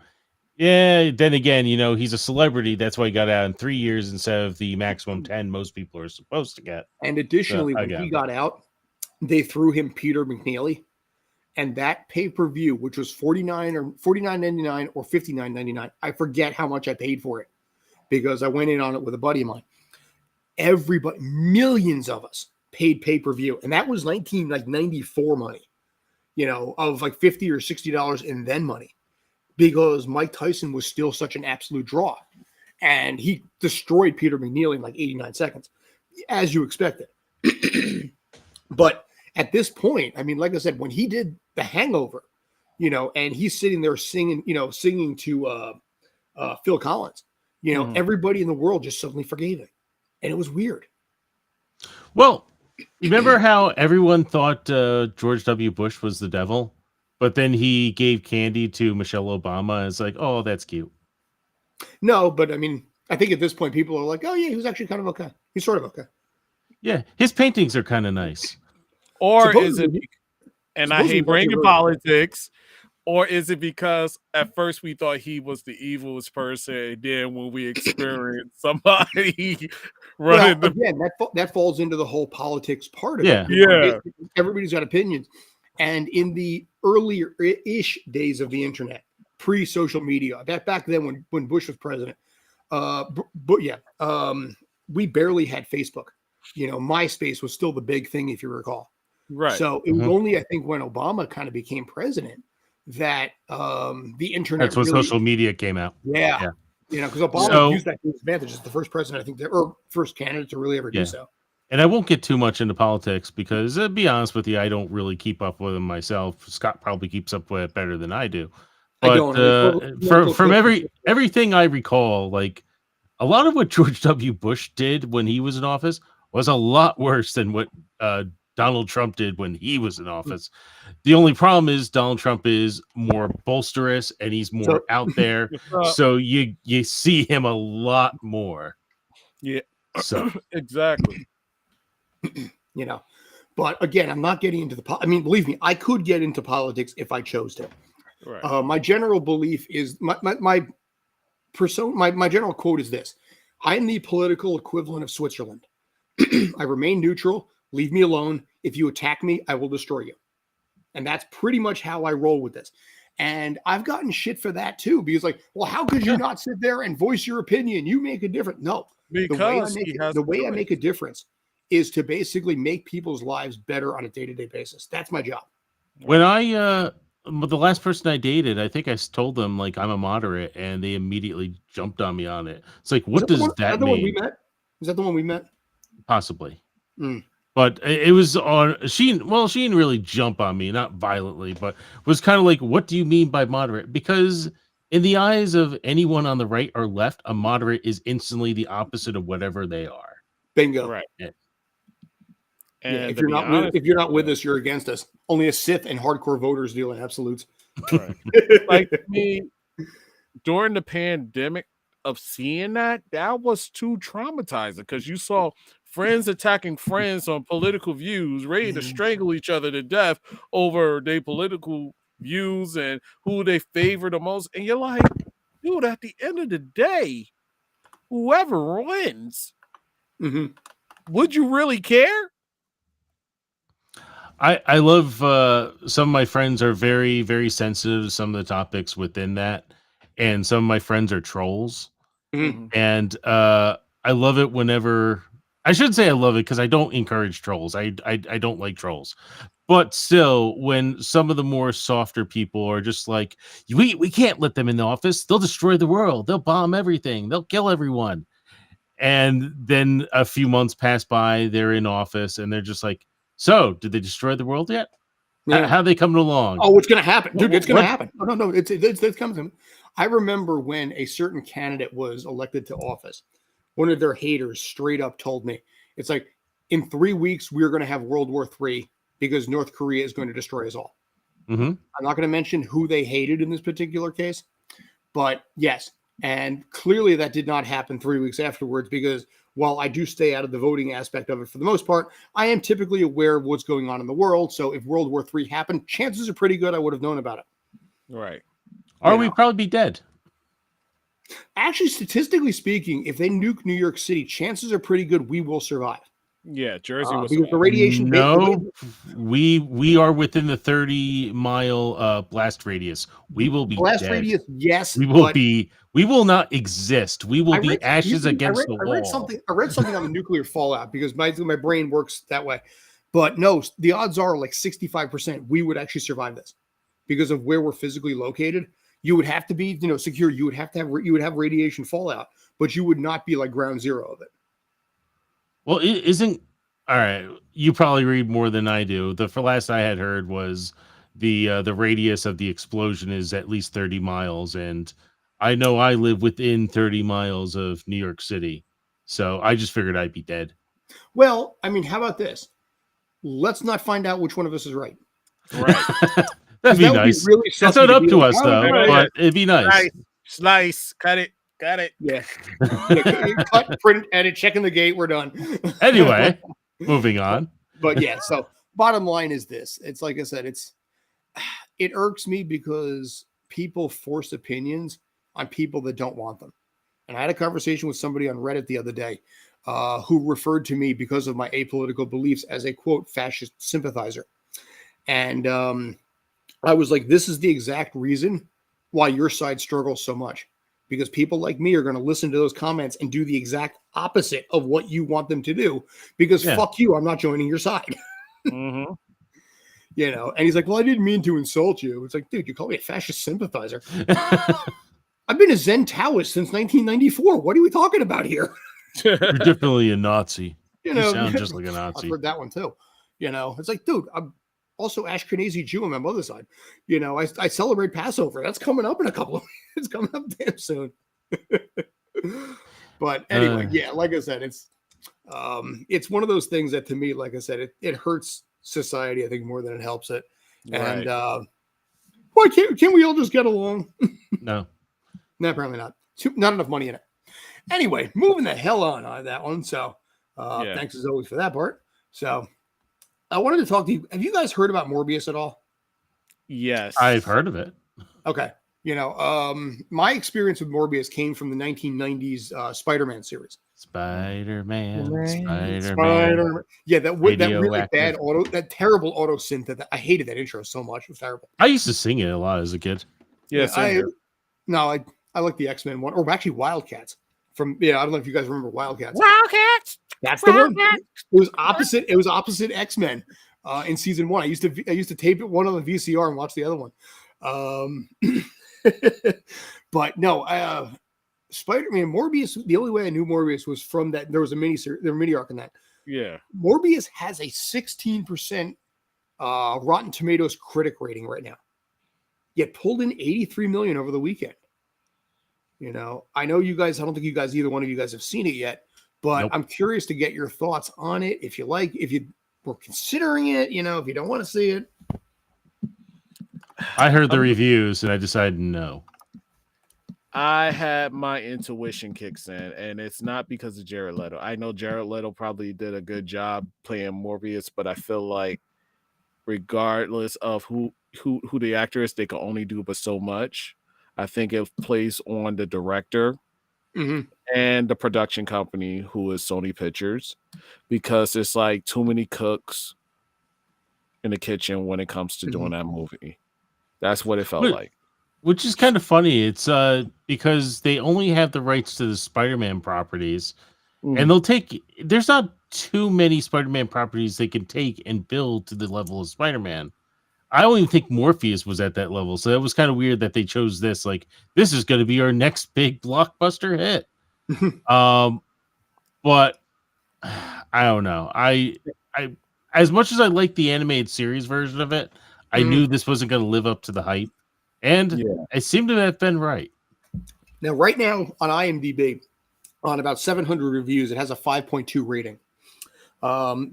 Yeah, then again, you know, he's a celebrity. That's why he got out in 3 years instead of the maximum 10 most people are supposed to get. And additionally, So, when again. he got out, they threw him Peter McNeely. And that pay-per-view, which was $49.99 or $59.99, I forget how much I paid for it because I went in on it with a buddy of mine. Everybody, millions of us paid pay-per-view. And that was 1994 money, you know, of like $50 or $60 and then money, because Mike Tyson was still such an absolute draw. and he destroyed Peter McNeely in like 89 seconds, as you expected. But at this point, I mean, like I said, when he did The Hangover, and he's sitting there singing to Phil Collins, everybody in the world just suddenly forgave it, and it was weird. Well, you remember how everyone thought George W. Bush was the devil, but then he gave candy to Michelle Obama. It's like, oh, that's cute. No, but I mean, I think at this point, people are like, oh yeah, he was actually kind of okay. He's sort of okay. Yeah, his paintings are kind of nice. Or is it? Supposedly- And I hate bringing really- politics. Or is it because at first we thought he was the evilest person, and then when we experienced somebody running the again, that falls into the whole politics part of Yeah. it. Yeah. Everybody's got opinions. And in the earlier-ish days of the internet, pre-social media, back then when Bush was president, we barely had Facebook. MySpace was still the big thing, if you recall. right. So it was only, I think, when Obama kind of became president that the internet. That's when really, social media came out. Yeah. Because Obama used that to his advantage as the first president, I think, or first candidate to really ever do so. And I won't get too much into politics because, to be honest with you, I don't really keep up with them myself. Scott probably keeps up with it better than I do. I But don't. from everything I recall, like a lot of what George W. Bush did when he was in office was a lot worse than what Donald Trump did when he was in office. The only problem is Donald Trump is more bolsterous and he's more out there. So you see him a lot more. Yeah. So Exactly. But again, I'm not getting into I mean, believe me, I could get into politics if I chose to. Right. My general belief is my general quote is this: I am the political equivalent of Switzerland. I remain neutral. Leave me alone. If you attack me, I will destroy you. And that's pretty much how I roll with this. And I've gotten shit for that too, because like, well, how could you not sit there and voice your opinion? You make a difference. No, Because the way I make a difference is to basically make people's lives better on a day-to-day basis. That's my job. when the last person I dated, I think I told them like I'm a moderate, and they immediately jumped on me on it. It's like, what does that mean? Is that the one we met? Possibly. Mm. But it was on she didn't really jump on me, not violently, but was kind of like, what do you mean by moderate? Because in the eyes of anyone on the right or left, a moderate is instantly the opposite of whatever they are. Bingo. Right. Yeah. And if you're not with us, you're against us. Only a Sith and hardcore voters deal in absolutes. Right. Like me, during the pandemic of seeing that was too traumatizing because you saw friends attacking friends on political views, ready to strangle each other to death over their political views and who they favor the most. And you're like, dude, at the end of the day, whoever wins, would you really care? I love some of my friends are very, very sensitive to some of the topics within that. And some of my friends are trolls. And I love it whenever I should say I love it because I don't encourage trolls. I don't like trolls. But still, when some of the more softer people are just like, we can't let them in the office. They'll destroy the world. They'll bomb everything. They'll kill everyone. And then a few months pass by, they're in office, and they're just like, so, did they destroy the world yet? Yeah. How are they coming along? Oh, it's going to happen, dude. It's going to happen. No. It's coming. I remember when a certain candidate was elected to office, one of their haters straight up told me, it's like, in 3 weeks, we're going to have World War III because North Korea is going to destroy us all. I'm not going to mention who they hated in this particular case, but yes. And clearly that did not happen 3 weeks afterwards because while I do stay out of the voting aspect of it for the most part, I am typically aware of what's going on in the world. So if World War III happened, chances are pretty good I would have known about it. Right. Or we'd probably be dead. Actually, statistically speaking, if they nuke New York City, chances are pretty good we will survive. Yeah, Jersey was because the radiation. No, we are within the 30-mile blast radius. We will be blast dead. Radius. Yes, we will be. We will not exist. We will be ashes against the wall. I read something on the nuclear fallout because my brain works that way. But no, the odds are like 65% we would actually survive this because of where we're physically located. You would have to be, secure. You would have radiation fallout, but you would not be like ground zero of it. Well, it isn't all right. You probably read more than I do. The last I had heard was the radius of the explosion is at least 30 miles, and I know I live within 30 miles of New York City, so I just figured I'd be dead. Well, I mean, how about this? Let's not find out which one of us is right. Right. That'd be That would be nice. really That's sucky not to up be to like, us, "Oh, though, right. but it'd be nice. Slice. Cut it. Yeah. Cut, print, edit, checking the gate. We're done. Anyway, moving on. But yeah, so bottom line is this. It's like I said, it irks me because people force opinions on people that don't want them. And I had a conversation with somebody on Reddit the other day who referred to me because of my apolitical beliefs as a, quote, fascist sympathizer. And I was like, this is the exact reason why your side struggles so much. Because people like me are going to listen to those comments and do the exact opposite of what you want them to do. Because fuck you, I'm not joining your side. Mm-hmm. And he's like, well, I didn't mean to insult you. It's like, dude, you call me a fascist sympathizer. I've been a Zen Taoist since 1994. What are we talking about here? You're definitely a Nazi. You sound just like a I've Nazi. heard that one too. It's like, dude, I'm also Ashkenazi Jew on my mother's side. I celebrate Passover. That's coming up in a couple of weeks. It's coming up damn soon. But anyway, yeah, like I said, it's one of those things that to me, like I said, it hurts society, I think, more than it helps it. Right. And why can't we all just get along? No. No, apparently not. Not enough money in it. Anyway, moving the hell on that one. So thanks as always for that part. So I wanted to talk to you. Have you guys heard about Morbius at all? Yes. I've heard of it. Okay. My experience with Morbius came from the 1990s Spider-Man series. Spider-Man. Yeah, that really Radioactive. bad that terrible auto synth that I hated that intro so much. It was terrible. I used to sing it a lot as a kid. Yes. I like the X-Men one, or actually Wildcats. I don't know if you guys remember Wildcats. Wildcats. That's the one. It was opposite. It was opposite X-Men in season 1. I used to tape it one on the VCR and watch the other one. But no, Spider-Man Morbius. The only way I knew Morbius was from that. There was a mini arc in that. Yeah. Morbius has a 16% Rotten Tomatoes critic rating right now. Yet pulled in 83 million over the weekend. I know you guys. I don't think either one of you guys have seen it yet. But Nope. I'm curious to get your thoughts on it. If you were considering it, if you don't want to see it. I heard the reviews and I decided no. I had my intuition kicks in, and it's not because of Jared Leto. I know Jared Leto probably did a good job playing Morbius, but I feel like regardless of who the actor is, they can only do but so much. I think it plays on the director and the production company, who is Sony Pictures, because it's like too many cooks in the kitchen when it comes to doing that movie. That's what it felt like. Which is kind of funny. It's because they only have the rights to the Spider-Man properties, and there's not too many Spider-Man properties they can take and build to the level of Spider-Man. I don't even think Morpheus was at that level, so it was kind of weird that they chose this. Like, this is going to be our next big blockbuster hit. But I don't know. I as much as I like the animated series version of it, I knew this wasn't going to live up to the hype, and I seem to have been right. Now, right now on IMDb, on about 700 reviews, it has a 5.2 rating.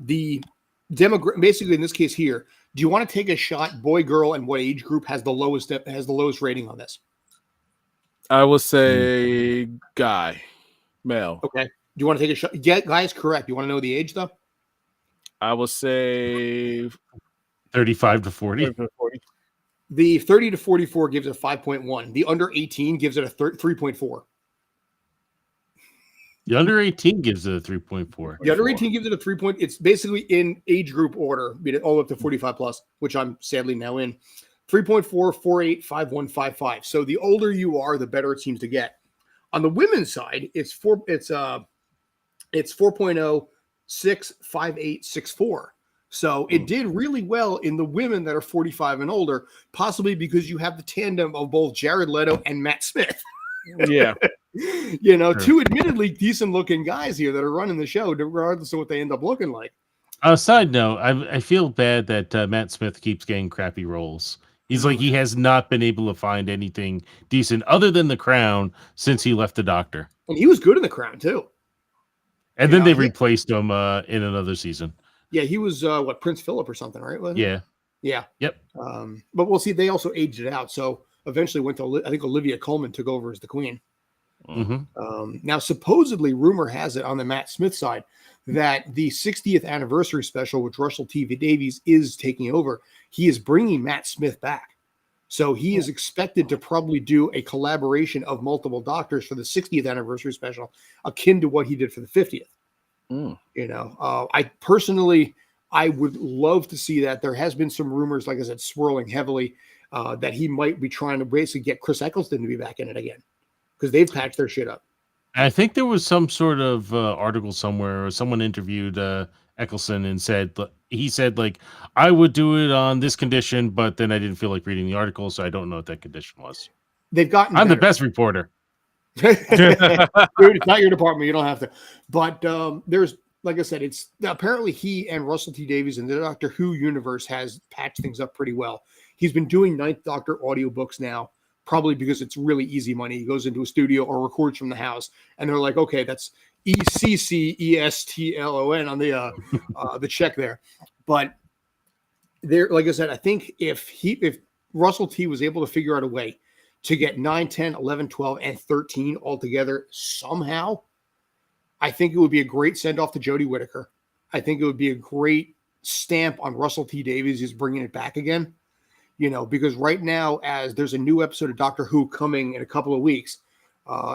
The basically in this case here, do you want to take a shot? Boy, girl, and what age group has the lowest rating on this? I would say guy, male. Okay. Do you want to take a shot? Yeah, guy is correct. You want to know the age though? I would say 35 to 40. The 30 to 44 gives it a 5.1. The under 18 gives it a 3.4. The under 18 gies it a 3.4. The under 18 gives it a 3 point. It's basically in age group order, all up to 45 plus, which I'm sadly now in. 3.4, 48, 51, 55. So the older you are, the better it seems to get. On the women's side, it's 4.0, 6, 5, 8, 6, 4. So it did really well in the women that are 45 and older, possibly because you have the tandem of both Jared Leto and Matt Smith. Yeah. You know, Sure. two admittedly decent looking guys here that are running the show, regardless of what they end up looking like. Side note, I feel bad that Matt Smith keeps getting crappy roles. He's like, he has not been able to find anything decent other than The Crown since he left The Doctor. And he was good in The Crown, too. And You then know, they replaced him in another season. Yeah, he was, what, Prince Philip or something, right? Wasn't he? Yeah. Yeah. Yep. But we'll see. They also aged it out. So eventually went to, I think Olivia Colman took over as the queen. Mm-hmm. Now, supposedly, rumor has it on the Matt Smith side that the 60th anniversary special, which Russell T. Davies is taking over, he is bringing Matt Smith back. So he is expected to probably do a collaboration of multiple doctors for the 60th anniversary special, akin to what he did for the 50th. You know, I personally, I would love to see that. There has been some rumors, like I said, swirling heavily that he might be trying to basically get Chris Eccleston to be back in it again because they've patched their shit up. I think there was some sort of article somewhere, or someone interviewed Eccleston and said, he said, like, I would do it on this condition, but then I didn't feel like reading the article, so I don't know what that condition was. They've gotten I'm better. the best reporter. Dude, it's not your department. You don't have to. But there's, like I said, it's apparently he and Russell T. Davies in the Doctor Who universe has patched things up pretty well. He's been doing Ninth Doctor audiobooks now, probably because it's really easy money. He goes into a studio or records from the house, and they're like, okay, that's ECCESTLON on the check there. But there, like I said, I think if Russell T was able to figure out a way to get 9, 10, 11, 12, and 13 all together somehow, I think it would be a great send-off to Jodie Whittaker. I think it would be a great stamp on Russell T. Davies is bringing it back again. You know, because right now, as there's a new episode of Doctor Who coming in a couple of weeks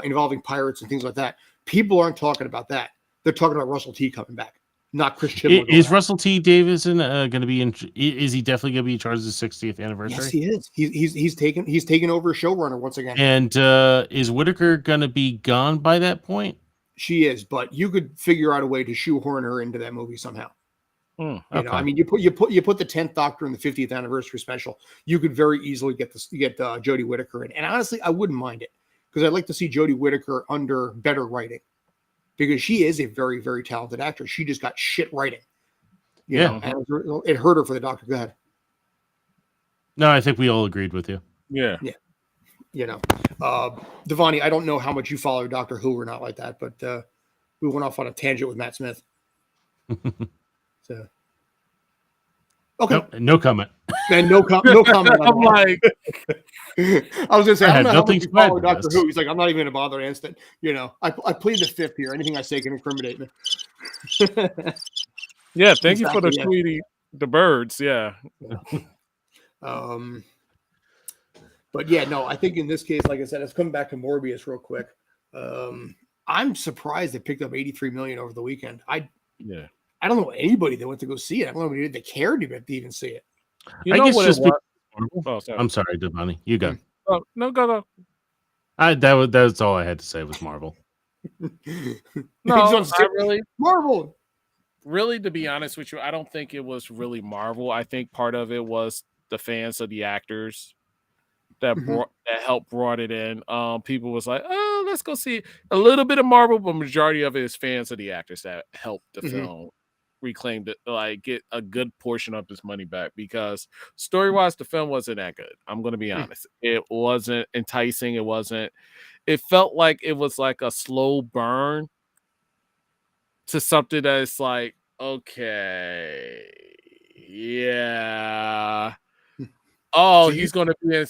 involving pirates and things like that, people aren't talking about that. They're talking about Russell T. coming back, not Chris Chibnall. Is Russell T. Davidson going to be in? Is he definitely going to be in charge of the 60th anniversary? Yes, he is. He's taken over as showrunner once again. And is Whittaker going to be gone by that point? She is, but you could figure out a way to shoehorn her into that movie somehow. You know, I mean, you put the 10th Doctor in the 50th anniversary special. You could very easily get Jodie Whittaker in, and honestly, I wouldn't mind it because I'd like to see Jodie Whittaker under better writing because she is a very, very talented actress. She just got shit writing. You know, and it hurt her for the Doctor. Go ahead. No, I think we all agreed with you. Yeah. You know, Devani, I don't know how much you follow Doctor Who or not like that, but we went off on a tangent with Matt Smith. So, okay, no comment. And no comment. I'm like, I was gonna say, I don't know how much you follow bad Doctor Who. He's like, I'm not even gonna bother answering. You know, I plead the fifth here. Anything I say can incriminate me. yeah, thank you for the Exactly, yeah. tweeting the birds. Yeah. But yeah, no, I think in this case, like I said, let's come back to Morbius real quick. I'm surprised they picked up 83 million over the weekend. I don't know anybody that went to go see it. I don't know anybody that cared to even see it. You know what it was? Oh, I'm sorry, Devani. You go. Oh, no, go. That's all I had to say was Marvel. No, Marvel. Really, to be honest with you, I don't think it was really Marvel. I think part of it was the fans of the actors that helped brought it in. People was like, oh, let's go see a little bit of Marvel, but majority of it is fans of the actors that helped the film reclaim it, like get a good portion of his money back because story-wise, the film wasn't that good. I'm going to be honest. It wasn't enticing. It felt like it was like a slow burn to something that's like, okay, yeah. Oh, he's going to be in,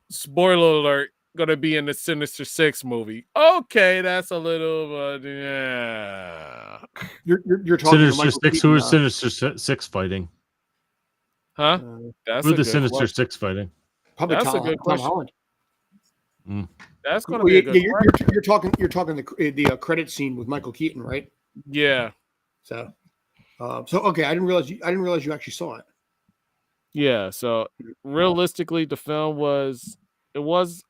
spoiler alert, going to be in the Sinister Six movie. Okay, that's a little, yeah. You're talking Sinister Six. Who is Sinister Six fighting? Huh? Who the Sinister Six fighting? Probably that's Tom, a good Tom question. Holland. That's going to be a good question. You're talking the credit scene with Michael Keaton, right? Yeah. So okay, I didn't realize you actually saw it. Yeah, so realistically, the film was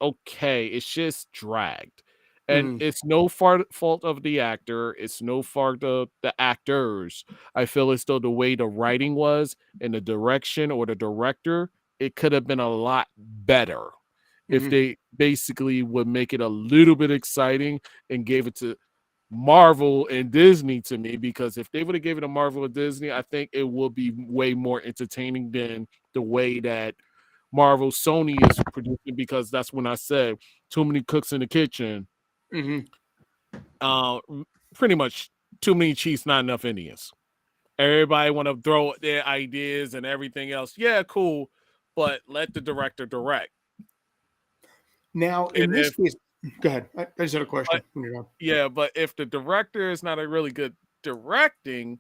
okay. It's just dragged. And it's no fault of the actor. It's no fault of the actors. I feel as though the way the writing was and the direction or the director, it could have been a lot better if they basically would make it a little bit exciting and gave it to Marvel and Disney to me. Because if they would have given it to Marvel or Disney, I think it would be way more entertaining than the way that Marvel Sony is producing. Because that's when I said too many cooks in the kitchen. Pretty much too many chiefs, not enough Indians. Everybody want to throw their ideas and everything else. Yeah, cool, but let the director direct. Now, in this case, go ahead. I just had a question. But if the director is not a really good directing,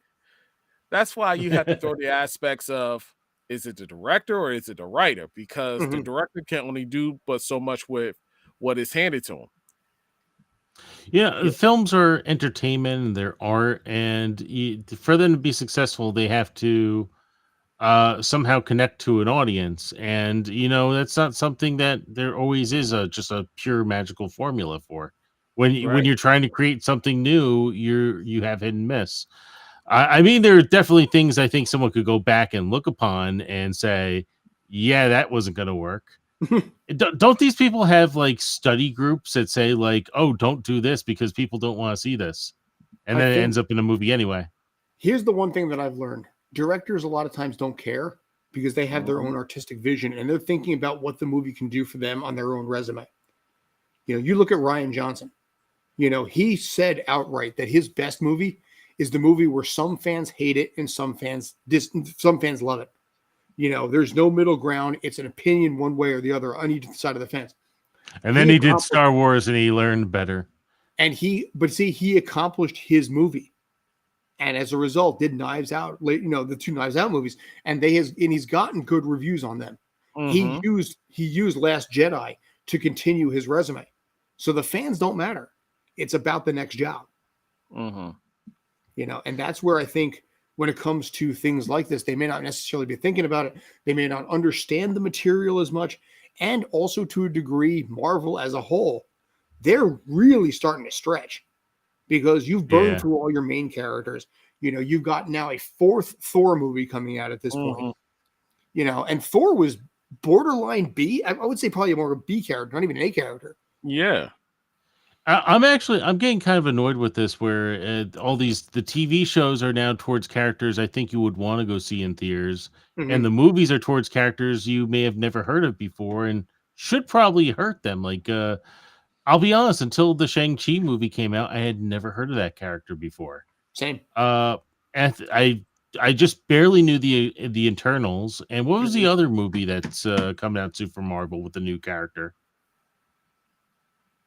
that's why you have to throw the aspects of, is it the director or is it the writer? Because the director can only do but so much with what is handed to him. Yeah, films are entertainment and they're art, and for them to be successful, they have to somehow connect to an audience. And that's not something that there always is just a pure magical formula for. When you're trying to create something new, you have hit and miss. I mean, there are definitely things I think someone could go back and look upon and say, yeah, that wasn't going to work. Don't these people have like study groups that say like, oh, don't do this because people don't want to see this, and then it ends up in a movie anyway? Here's the one thing that I've learned: directors a lot of times don't care because they have their own artistic vision and they're thinking about what the movie can do for them on their own resume. You look at Rian Johnson. He said outright that his best movie is the movie where some fans hate it and some fans love it. There's no middle ground. It's an opinion one way or the other on each side of the fence. And then he did Star Wars and he learned better. And he accomplished his movie. And as a result, did Knives Out, the 2 Knives Out movies. And he's gotten good reviews on them. He used Last Jedi to continue his resume. So the fans don't matter. It's about the next job. And that's where I think, when it comes to things like this, they may not necessarily be thinking about it. They may not understand the material as much. And also, to a degree, Marvel as a whole, they're really starting to stretch because you've burned through all your main characters. You've got now a 4th Thor movie coming out at this point. And Thor was borderline B. I would say probably more of a B character, not even an A character. Yeah. I'm getting kind of annoyed with this, where all the TV shows are now towards characters I think you would want to go see in theaters, and the movies are towards characters you may have never heard of before and should probably hurt them. Like, I'll be honest, until the Shang-Chi movie came out, I had never heard of that character before. Same. And I just barely knew the Internals. And what was the other movie that's coming out soon from Marvel with the new character?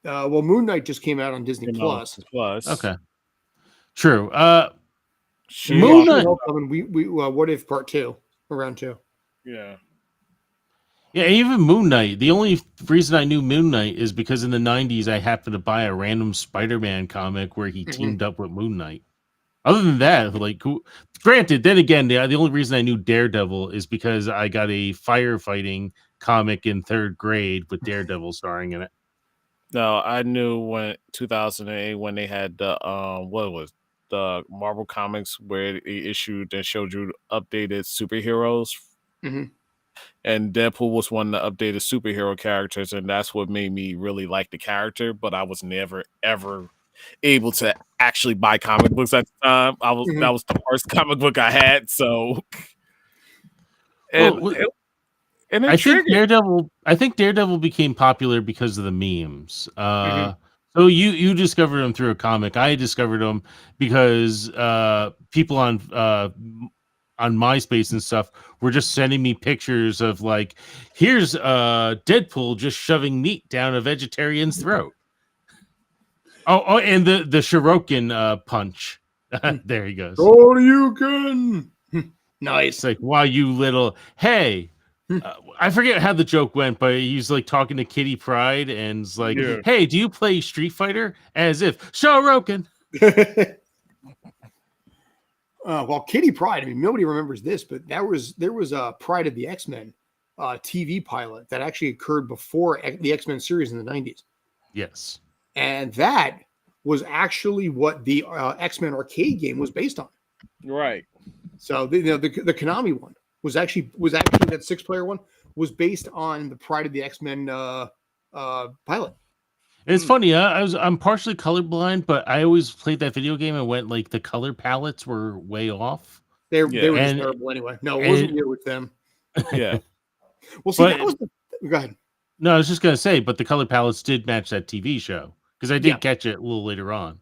Well, Moon Knight just came out on Disney Plus. Okay, true. Moon Knight. We What If Part 2, around 2. Yeah. Yeah, even Moon Knight. The only reason I knew Moon Knight is because in the 90s I happened to buy a random Spider-Man comic where he teamed up with Moon Knight. Other than that, like, granted, then again, the only reason I knew Daredevil is because I got a firefighting comic in 3rd grade with Daredevil starring in it. No, I knew when 2008 when they had the the Marvel comics where they issued and showed you updated superheroes. And Deadpool was one of the updated superhero characters, and that's what made me really like the character. But I was never ever able to actually buy comic books at the time. That was the first comic book I had. So, and I think Daredevil became popular because of the memes. So you discovered him through a comic. I discovered him because people on MySpace and stuff were just sending me pictures of like, here's Deadpool just shoving meat down a vegetarian's throat. Oh, and the Shirokin punch. There he goes. Oh, you can. Nice. It's like, wow, you little, hey. I forget how the joke went, but he's like talking to Kitty Pryde and it's like, hey, do you play Street Fighter? As if, Shirokin. Well, Kitty Pryde, I mean, nobody remembers this, but there was a Pride of the X-Men TV pilot that actually occurred before the X-Men series in the 90s. Yes. And that was actually what the X-Men arcade game was based on. Right. So the Konami one was actually that 6-player one was based on the Pride of the X-Men pilot. It's funny. I'm partially colorblind, but I always played that video game and went like the color palettes were way off. They were just And- terrible anyway. No, it wasn't here with them. Yeah. Well, see, But- that was go ahead. No, I was just gonna say, but the color palettes did match that TV show because I did Yeah. catch it a little later on.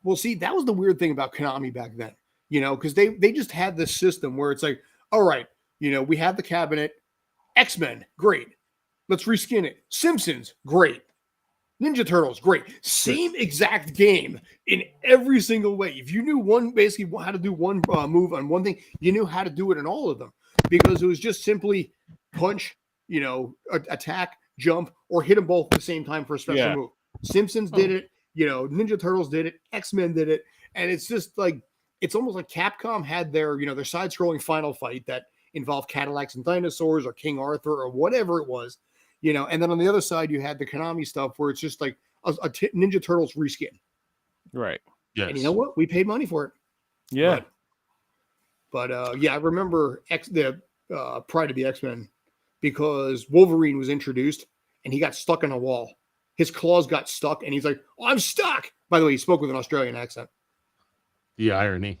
Well, see, that was the weird thing about Konami back then, because they just had this system where it's like, all right, we have the cabinet, X-Men, great. Let's reskin it. Simpsons, great. Ninja Turtles, great. Same exact game in every single way. If you knew basically how to do one move on one thing, you knew how to do it in all of them because it was just simply punch, attack, jump, or hit them both at the same time for a special move. Simpsons did it. Ninja Turtles did it. X-Men did it. And it's just like, it's almost like Capcom had their side-scrolling final fight that involved Cadillacs and dinosaurs or King Arthur or whatever it was, and then on the other side, you had the Konami stuff where it's just like a Ninja Turtles reskin. Right. Yes. And you know what? We paid money for it. Yeah. But I remember the Pride of the X-Men because Wolverine was introduced and he got stuck in a wall. His claws got stuck and he's like, "Oh, I'm stuck." By the way, he spoke with an Australian accent. The irony.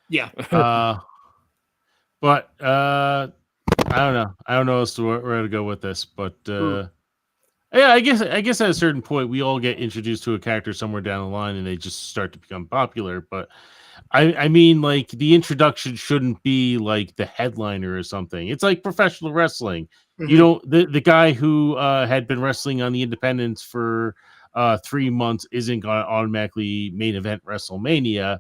Yeah. But I don't know. I don't know where to go with this, but yeah, I guess at a certain point we all get introduced to a character somewhere down the line and they just start to become popular. But I mean, like the introduction shouldn't be like the headliner or something. It's like professional wrestling. Mhm. The guy who had been wrestling on the independents for 3 months isn't going to automatically main event WrestleMania,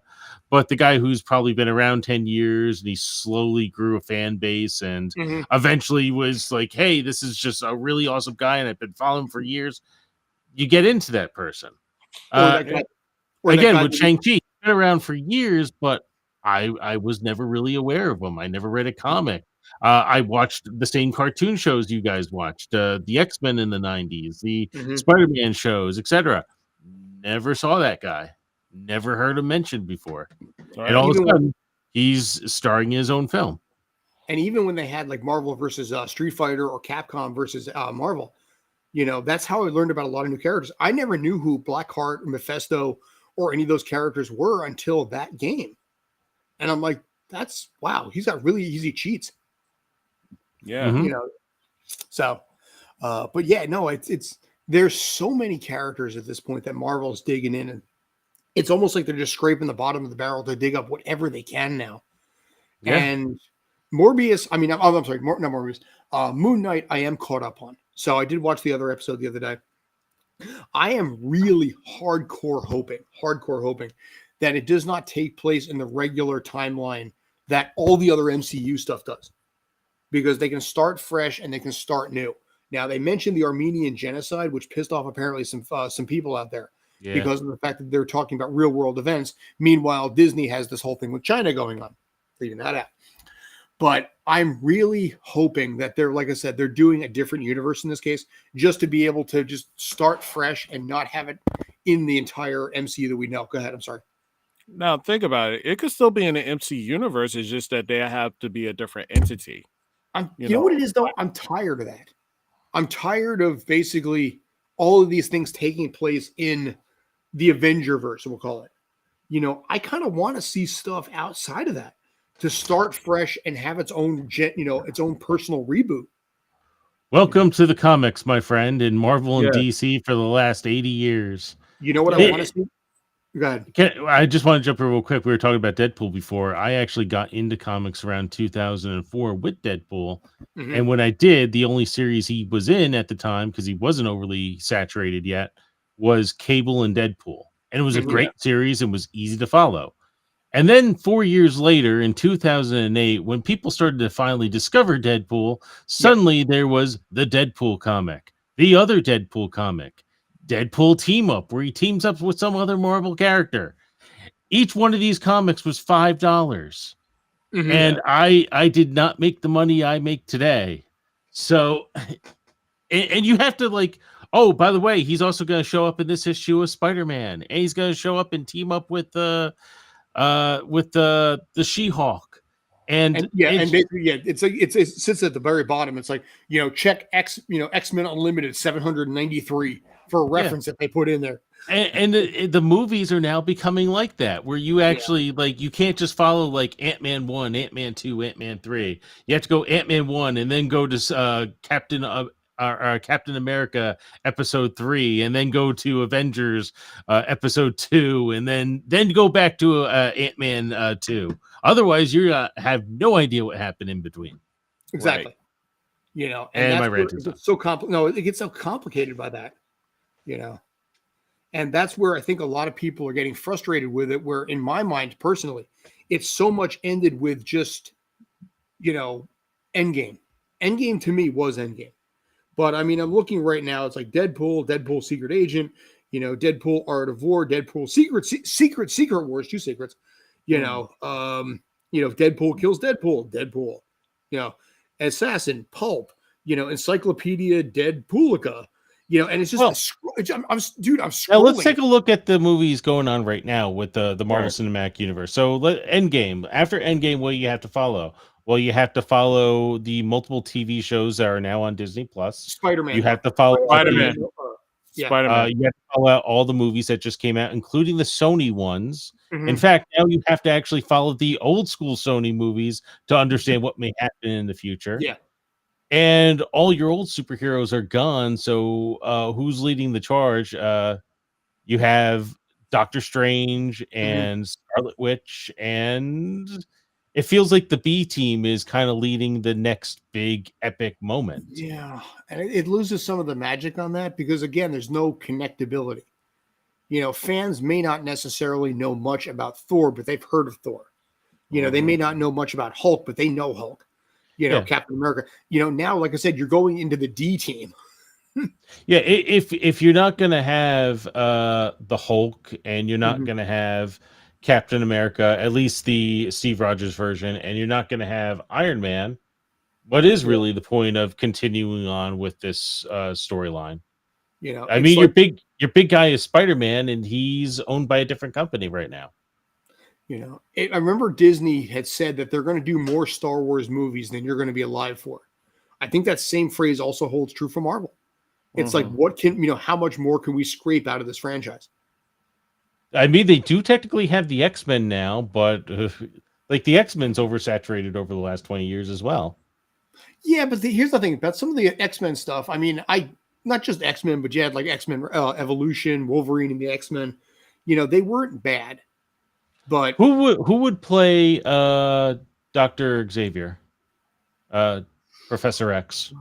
but the guy who's probably been around 10 years and he slowly grew a fan base and Mhm. eventually was like, hey, this is just a really awesome guy and I've been following him for years. You get into that person. Or that guy- or that Again, guy with that- Shang-Chi, he's been around for years, but I was never really aware of him. I never read a comic. I watched the same cartoon shows you guys watched, the X-Men in the 90s, the Mhm. Spider-Man shows, etc. Never saw that guy. Never heard him mentioned before. And all of a Even when- sudden, he's starring in his own film. And even when they had like Marvel versus Street Fighter or Capcom versus Marvel, that's how I learned about a lot of new characters. I never knew who Blackheart, Mephisto, or any of those characters were until that game. And I'm like, wow, he's got really easy cheats, Yeah. Mhm. So, but yeah, no, it's there's so many characters at this point that Marvel's digging in, and it's almost like they're just scraping the bottom of the barrel to dig up whatever they can now. Yeah. And Morbius, I mean, I'm sorry, not Morbius. Moon Knight, I am caught up on. So I did watch the other episode the other day. I am really hardcore hoping that it does not take place in the regular timeline that all the other MCU stuff does, because they can start fresh and they can start new. Now they mentioned the Armenian genocide, which pissed off apparently some people out there Yeah. because of the fact that they're talking about real world events. Meanwhile, Disney has this whole thing with China going on, leaving that out. But I'm really hoping that they're, like I said, they're doing a different universe in this case, just to be able to just start fresh and not have it in the entire MCU that we know. Go ahead. I'm sorry. Now think about it. It could still be in the MC universe. It's just that they have to be a different entity. You know what it is, though? I'm tired of that. I'm tired of basically all of these things taking place in the Avengerverse, we'll call it. I kind of want to see stuff outside of that to start fresh and have its own, its own personal reboot. Welcome to the comics, my friend, in Marvel and Yeah. DC for the last 80 years. You know what Yeah. I want to see? Go ahead. I just want to jump in real quick. We were talking about Deadpool before. I actually got into comics around 2004 with Deadpool. Mhm. And when I did, the only series he was in at the time, because he wasn't overly saturated yet, was Cable and Deadpool. And it was a Mhm. great series and was easy to follow. And then 4 years later, in 2008, when people started to finally discover Deadpool, suddenly there was the Deadpool comic, the other Deadpool comic, Deadpool Team Up, where he teams up with some other Marvel character. Each one of these comics was $5. Mhm. And I did not make the money I make today. So, and you have to like Oh, by the way, he's also going to show up in this issue of Spider-Man, and he's going to show up and team up with the She-Hulk, and And basically, it sits at the very bottom. It's like, check X-Men Unlimited 793 for a reference that they put in there. And the movies are now becoming like that, where you actually like, you can't just follow like Ant-Man 1, Ant-Man 2, Ant-Man 3. You have to go Ant-Man 1 and then go to Captain America episode 3, and then go to Avengers episode 2, and then go back to Ant-Man 2. Otherwise, you have no idea what happened in between. Exactly. Right. And my that's rant where is it's so No, it gets so complicated by that. And that's where I think a lot of people are getting frustrated with it, where in my mind personally, it's so much ended with just, Endgame. Endgame to me was Endgame. But I mean, I'm looking right now, it's like Deadpool Secret Agent, Deadpool Art of War, Deadpool Secret Wars, 2 secrets, Deadpool kills Deadpool, Assassin, Pulp, Encyclopedia Deadpoolica. And it's just, I'm scrolling. Now let's take a look at the movies going on right now with the Marvel Cinematic Universe. So Endgame. After Endgame, what do you have to follow? Well, you have to follow the multiple TV shows that are now on Disney Plus. Spider-Man. You have to follow Spider-Man. Spider-Man. You have to follow out all the movies that just came out, including the Sony ones. Mhm. In fact, now you have to actually follow the old school Sony movies to understand what may happen in the future. Yeah. And all your old superheroes are gone. So who's leading the charge? You have Doctor Strange and Scarlet Witch, and it feels like the B team is kind of leading the next big epic moment. Yeah. And it loses some of the magic on that because, again, there's no connectability. Fans may not necessarily know much about Thor, but they've heard of Thor. They may not know much about Hulk, but they know Hulk. Captain America. Now, like I said, you're going into the D team. Yeah, if you're not gonna have the Hulk, and you're not gonna have Captain America, at least the Steve Rogers version, and you're not gonna have Iron Man, what is really the point of continuing on with this storyline? I mean, your big guy is Spider-Man, and he's owned by a different company right now. I remember Disney had said that they're going to do more Star Wars movies than you're going to be alive for. I think that same phrase also holds true for Marvel. It's like, what can, how much more can we scrape out of this franchise? I mean, they do technically have the X-Men now, but like the X-Men's oversaturated over the last 20 years as well. Yeah, but here's the thing about some of the X-Men stuff. I mean, not just X-Men, but you had like X-Men Evolution, Wolverine, and the X-Men. They weren't bad. But who would play Dr. Xavier? Professor X.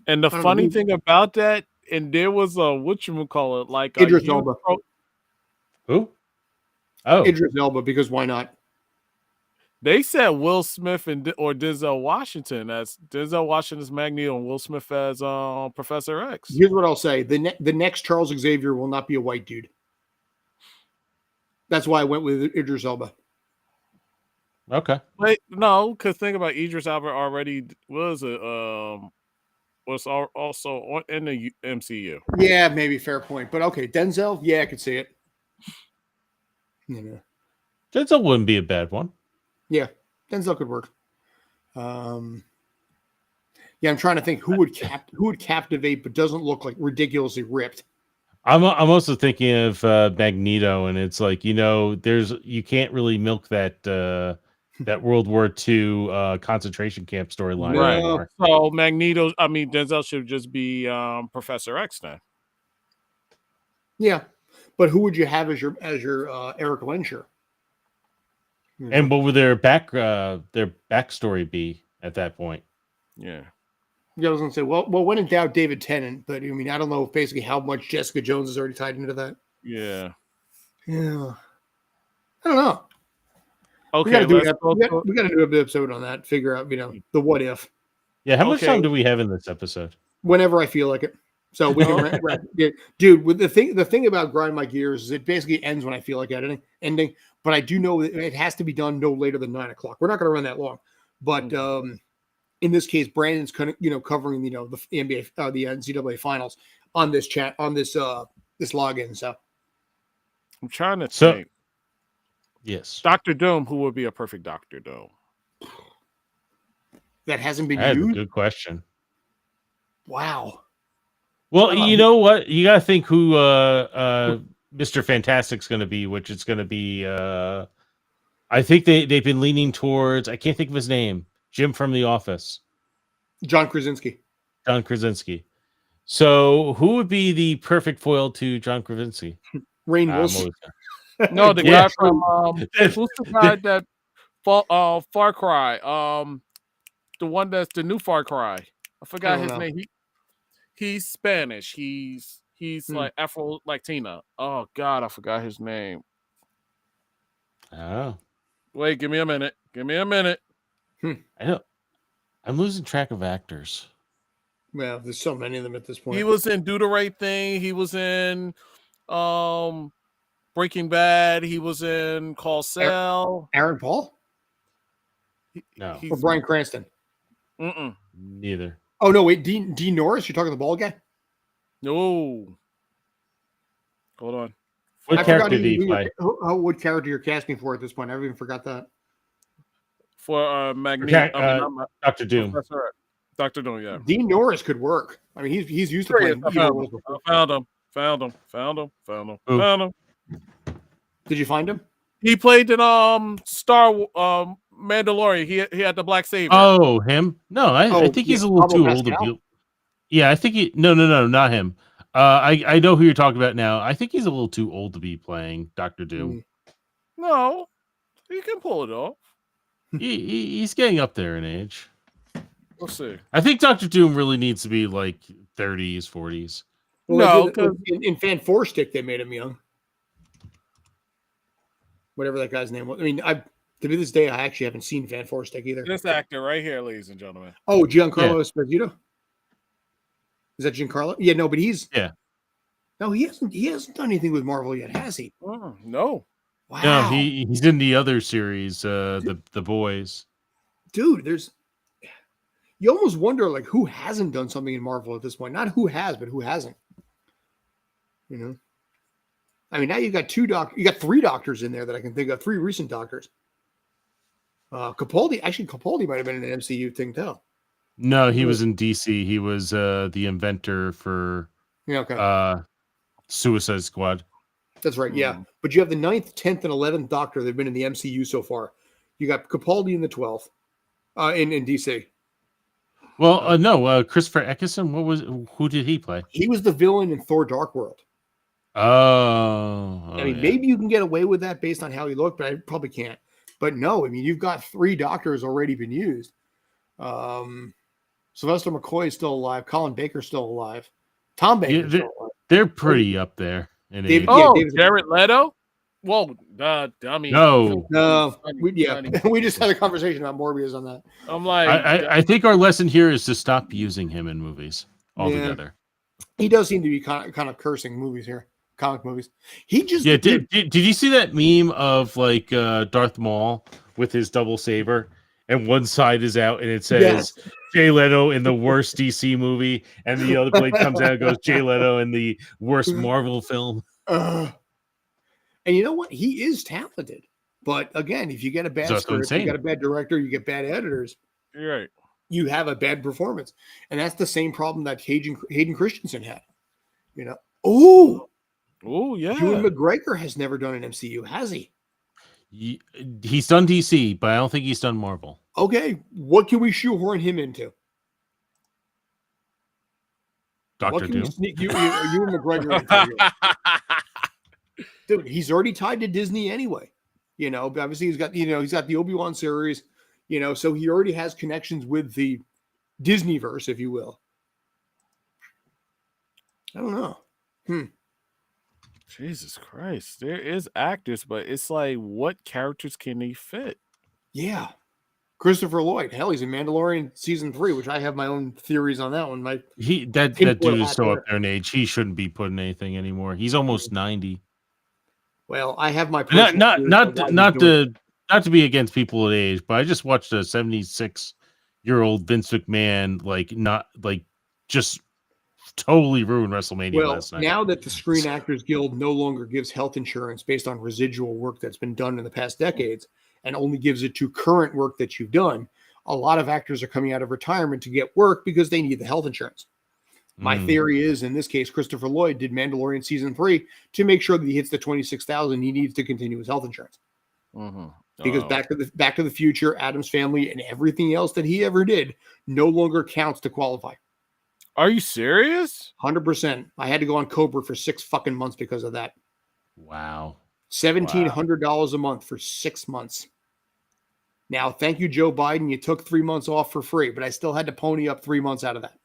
And the funny thing about that, and there was a whatchamacallit, like Idris Elba. Who? Oh, Idris Elba, because why not? They said Will Smith or Denzel Washington as Denzel Washington's Magneto and Will Smith as Professor X. Here's what I'll say: the next Charles Xavier will not be a white dude. That's why I went with Idris Elba. Okay. Wait, no, because think about Idris Elba already was also in the MCU. Yeah, maybe fair point, but okay, Denzel. Yeah, I could see it. Denzel wouldn't be a bad one. Yeah, Denzel could work. I'm trying to think who would captivate, but doesn't look like ridiculously ripped. I'm also thinking of Magneto, and it's like, you can't really milk that that World War II concentration camp storyline anymore. So Denzel should just be Professor X then. Yeah, but who would you have as your Eric Lensher? And what would their backstory be at that point? Yeah. I was gonna say, well, when in doubt, David Tennant. But I mean, I don't know basically how much Jessica Jones is already tied into that. Yeah. I don't know. Okay, we got to do an episode on that. Figure out, the what if. Yeah, how much time do we have in this episode? Whenever I feel like it. So we can, dude. With the thing about grind my gears is it basically ends when I feel like ending. But I do know that it has to be done no later than 9 o'clock. We're not going to run that long, but in this case, Brandon's kind of covering the NBA the NCAA finals. on this chat on this this login. So I'm trying to So- think. Yes. Doctor Doom, who would be a perfect Doctor Doom? that hasn't been That's a used. good question. Wow. Well, Wow. you know what? You got to think who Mr. Fantastic's going to be, which it's going to be. I think they've been leaning towards. I can't think of his name. Jim from The Office, John Krasinski. John Krasinski. So, who would be the perfect foil to John Krasinski? Rainn I'm Wilson. always- No, the Yeah. guy from who's the guy that Far Cry? The one that's the new Far Cry. I forgot don't his know. name. He's Spanish. He's like Afro Latina. Oh God, I forgot his name. Oh, Wait, give me a minute. Give me a minute. I don't. I'm losing track of actors. Well, there's so many of them at this point. He was in Do the Right Thing. He was in Breaking Bad. He was in Call Cell. Aaron Paul No, or He's, Bryan Cranston. mm-mm. neither. Oh no, wait, Dean Norris. You're talking the bald guy. No. Hold on. What I character forgot did he play? what character you're casting for at this point. I even forgot that. For Magneto. Dr. Doom. That's right. Dr. Doom, yeah. Dean Norris could work. I mean, he's used to There he playing. is. I evil found roles him. before. I found him. Found him. Found him. Found him. Who? Found him. Did you find him? He played in Star Mandalorian. He had the black saber. Oh, him? No, I Oh, think he's yeah, a little Pablo too old to Pascal? be. Yeah, I think he. No, not him. I know who you're talking about now. I think he's a little too old to be playing Doctor Doom. No, he can pull it off. He's getting up there in age. Let's see. I think Doctor Doom really needs to be like 30s, 40s. Well, No, they did- in Fan Four Stick they made him young. Whatever that guy's name was. I mean, to this day I actually haven't seen Fan Four Stick either. This actor right here, ladies and gentlemen. Oh, Giancarlo Esposito. Is that Giancarlo? Yeah, no, but he's Yeah. No, he hasn't done anything with Marvel yet, has he? No. Wow. No, he's in the other series, the Boys. Dude, you almost wonder like who hasn't done something in Marvel at this point. Not who has, but who hasn't. You know? I mean, now you got three doctors in there that I can think of, three recent doctors. Capaldi might have been in an MCU thing too. No, he was in DC. He was the inventor for Yeah, okay. Suicide Squad. That's right, yeah. But you have the 9th, 10th, and 11th Doctor. They've been in the MCU so far. You got Capaldi in the 12th in DC. Well, no, Christopher Eccleston. Who did he play? He was the villain in Thor Dark World. Oh, I mean, yeah. maybe you can get away with that based on how he looked, but I probably can't. But no, I mean, you've got 3 doctors already been used. Sylvester McCoy is still alive. Colin Baker's still alive. Tom Baker's still alive. They're pretty up there. In Dave- age. Yeah, Oh, David- Jared Leto? Whoa, I mean, No. We just had a conversation about Morbius on that. I'm like, I think our lesson here is to stop using him in movies altogether. He does seem to be kind of cursing movies here, comic movies. He just Yeah, did you see that meme of like Darth Maul with his double saber and one side is out and it says Jay Leto in the worst DC movie and the other blade comes out and goes Jay Leto in the worst Marvel film? And you know what? He is talented. But again, if you get a bad That's what I'm script, you saying. get a bad director, you get bad editors, you're right. you have a bad performance. And that's the same problem that Hayden Christensen had. You know, Oh, yeah. Ewan McGregor has never done an MCU, has he? He's done DC, but I don't think he's done Marvel. Okay, what can we shoehorn him into? What Doctor can we Doom. sneak Ewan McGregor into? Dude, he's already tied to Disney anyway. You know, obviously he's got the Obi-Wan series, you know, so he already has connections with the Disneyverse, if you will. I don't know. Jesus Christ. There is actors, but it's like, what characters can they fit? Yeah. Christopher Lloyd. Hell, he's in Mandalorian season 3, which I have my own theories on that one. That Tinfoil dude is hat so there. up there in age. He shouldn't be putting anything anymore. He's almost 90. Well, I have my Not personal theories on why he's doing to be against people at age, but I just watched a 76-year-old Vince McMahon just totally ruined WrestleMania Well, last night. now that the Screen Actors Guild no longer gives health insurance based on residual work that's been done in the past decades and only gives it to current work that you've done, a lot of actors are coming out of retirement to get work because they need the health insurance. My theory is, in this case, Christopher Lloyd did Mandalorian season 3 to make sure that he hits the 26,000 he needs to continue his health insurance. Because Back to the Future, Addams Family, and everything else that he ever did no longer counts to qualify. Are you serious? 100%. I had to go on Cobra for 6 fucking months because of that. Wow. $1,700 a month for 6 months. Now, thank you, Joe Biden. You took 3 months off for free, but I still had to pony up 3 months out of that.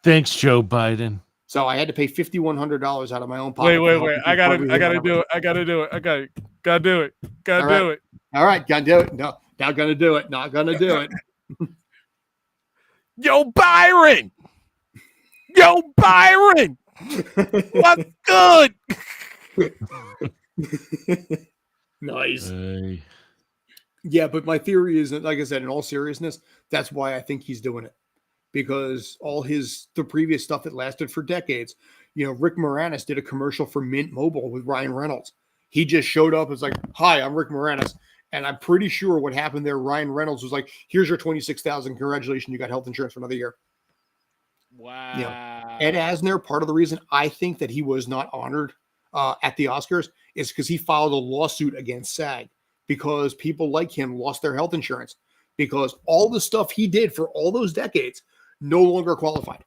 Thanks, Joe Biden. So I had to pay $5,100 out of my own pocket. Wait. I gotta do it. I gotta do it. Gotta do it. Gotta do it. All right, gotta do it. No, not gonna do it. Not gonna do it. Yo, Byron! What's good? Nice. Yeah, but my theory is that, like I said, in all seriousness, that's why I think he's doing it. Because the previous stuff that lasted for decades, Rick Moranis did a commercial for Mint Mobile with Ryan Reynolds. He just showed up as like, "Hi, I'm Rick Moranis." And I'm pretty sure what happened there, Ryan Reynolds was like, "Here's your 26,000. Congratulations. You got health insurance for another year." Wow. Ed Asner, part of the reason I think that he was not honored at the Oscars is because he filed a lawsuit against SAG because people like him lost their health insurance because all the stuff he did for all those decades no longer qualified.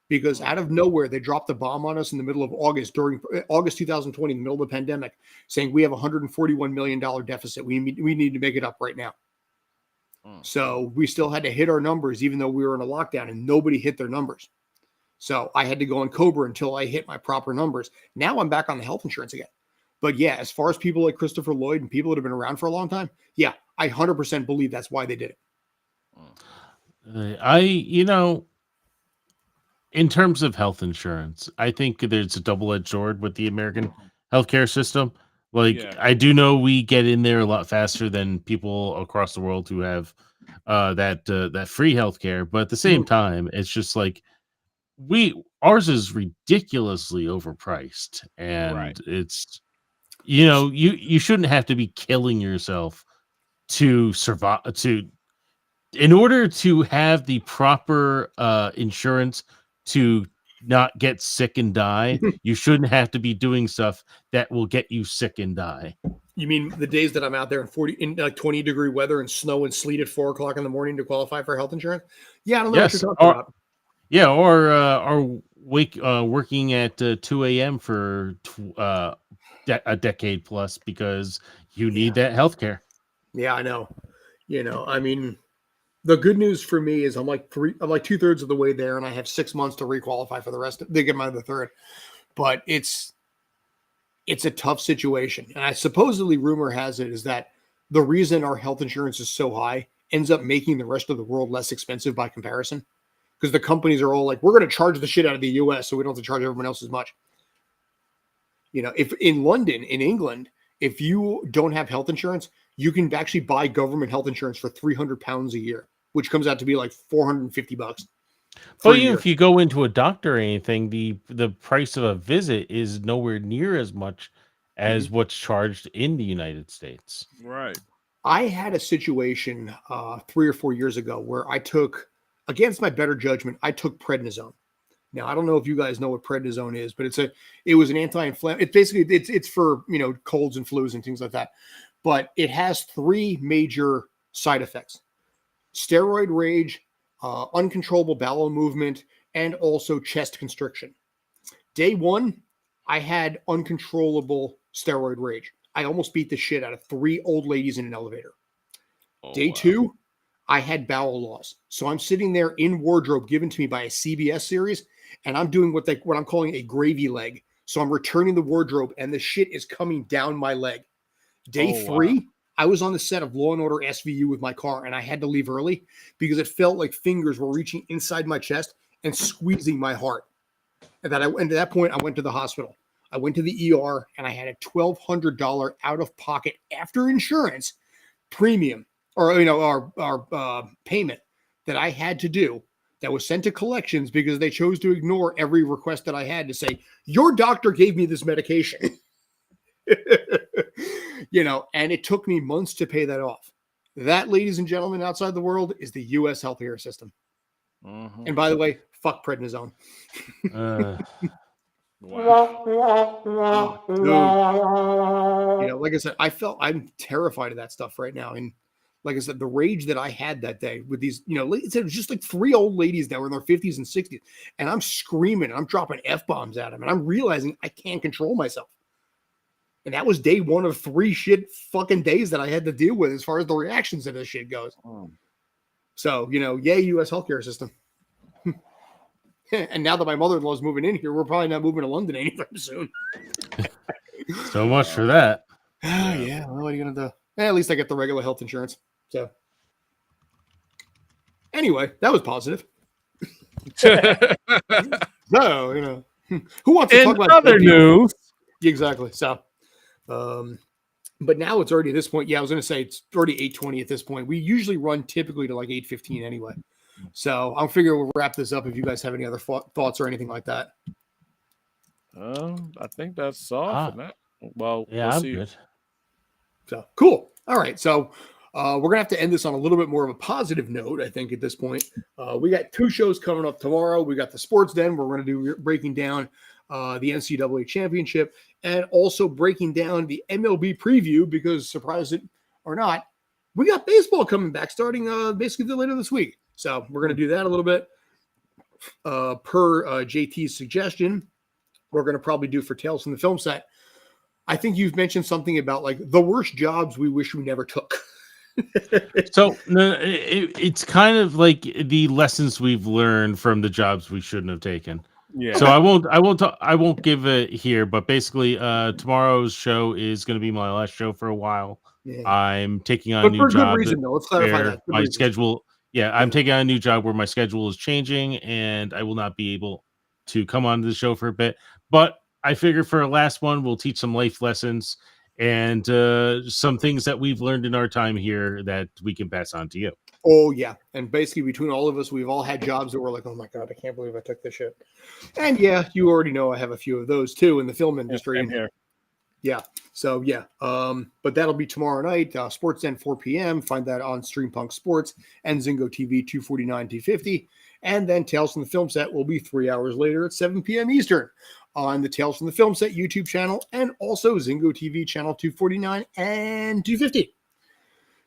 Because out of nowhere, they dropped the bomb on us in the middle of August, during August 2020, in the middle of the pandemic, saying we have a $141 million deficit. We need to make it up right now. So we still had to hit our numbers, even though we were in a lockdown, and nobody hit their numbers. So I had to go on Cobra until I hit my proper numbers. Now I'm back on the health insurance again. But yeah, as far as people like Christopher Lloyd and people that have been around for a long time, yeah, I 100% believe that's why they did it. In terms of health insurance, I think there's a double-edged sword with the American healthcare system. I do know we get in there a lot faster than people across the world who have that free healthcare, but at the same time, it's just like ours is ridiculously overpriced, and it's you shouldn't have to be killing yourself to survive in order to have the proper insurance to not get sick and die. You shouldn't have to be doing stuff that will get you sick and die. You mean the days that I'm out there in 20-degree weather and snow and sleet at 4:00 in the morning to qualify for health insurance? Yeah, I don't know what you're talking about. Yeah, or working at 2 a.m. for a decade plus because you need that health care. Yeah, I know. I mean, the good news for me is I'm like 2/3 of the way there, and I have 6 months to requalify for the rest. They get my other third, but it's a tough situation. And I supposedly, rumor has it, is that the reason our health insurance is so high ends up making the rest of the world less expensive by comparison, because the companies are all like, we're going to charge the shit out of the US so we don't have to charge everyone else as much. If in London, in England, if you don't have health insurance, you can actually buy government health insurance for £300 a year, which comes out to be like $450. But even if you go into a doctor or anything, the price of a visit is nowhere near as much as what's charged in the United States. Right. I had a situation 3 or 4 years ago where I took, against my better judgment, I took prednisone. Now, I don't know if you guys know what prednisone is, but it was an anti-inflammatory. It's basically it's for colds and flus and things like that. But it has 3 major side effects: steroid rage, uncontrollable bowel movement, and also chest constriction. Day 1, I had uncontrollable steroid rage. I almost beat the shit out of 3 old ladies in an elevator. Day 2, I had bowel loss. So I'm sitting there in wardrobe given to me by a CBS series, and I'm doing what I'm calling a gravy leg. So I'm returning the wardrobe, and the shit is coming down my leg. Day 3, I was on the set of Law and Order SVU with my car, and I had to leave early because it felt like fingers were reaching inside my chest and squeezing my heart. And at that point, I went to the hospital. I went to the ER, and I had a $1,200 out of pocket after insurance premium, or our payment that I had to do that was sent to collections because they chose to ignore every request that I had to say, your doctor gave me this medication. And it took me months to pay that off. That, ladies and gentlemen, outside the world, is the U.S. healthcare system. Mhm. And by the way, fuck prednisone. Wow. Dude, like I said, I'm terrified of that stuff right now. And like I said, the rage that I had that day with these, it was just like 3 old ladies that were in their 50s and 60s. And I'm screaming and I'm dropping F-bombs at them. And I'm realizing I can't control myself. And that was day 1 of 3 shit fucking days that I had to deal with as far as the reactions to this shit goes. So, yay, U.S. healthcare system. And now that my mother-in-law is moving in here, we're probably not moving to London anytime soon. So much for that. Yeah. Well, what are you going to do? At least I get the regular health insurance. So anyway, that was positive. So, who wants to talk In about other news, Exactly. So, but now it's already at this point. Yeah, I was going to say it's already 8:20 at this point. We usually run typically to like 8:15 anyway. So I'll figure we'll wrap this up if you guys have any other thoughts or anything like that. I think that's all for that. Well, Yeah, we'll I'm see. good. So cool. All right. So we're going to have to end this on a little bit more of a positive note, I think, at this point. We got 2 shows coming up tomorrow. We got the Sports Den, where we're going to do breaking down the NCAA championship and also breaking down the MLB preview because, surprise it or not, we got baseball coming back starting basically later this week. So we're going to do that a little bit per JT's suggestion. We're going to probably do for Tales from the Film Set. I think you've mentioned something about like the worst jobs we wish we never took. So no, it's kind of like the lessons we've learned from the jobs we shouldn't have taken. Yeah. So I won't give it here, but basically, tomorrow's show is going to be my last show for a while. Yeah. I'm taking on But a new for good job. reason, though. Let's clarify where that. Good my reason. schedule. Yeah, I'm taking on a new job where my schedule is changing, and I will not be able to come on the show for a bit. But I figure for a last one, we'll teach some life lessons and some things that we've learned in our time here that we can pass on to you. Oh, yeah. And basically, between all of us, we've all had jobs that we're like, oh, my God, I can't believe I took this shit. And, yeah, you already know I have a few of those, too, in the film industry. I'm here. Yeah. So, yeah. But that'll be tomorrow night, Sports Den, 4 p.m. Find that on Stream Punk Sports and Zingo TV, 249, 250. And then Tales from the Film Set will be 3 hours later at 7 p.m. Eastern on the Tales from the Film Set YouTube channel and also Zingo TV channel 249 and 250.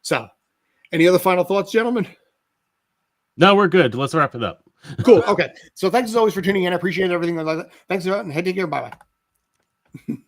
So, any other final thoughts, gentlemen? No, we're good. Let's wrap it up. Cool. Okay. So thanks as always for tuning in. I appreciate everything. Thanks a lot and take care. Bye-bye.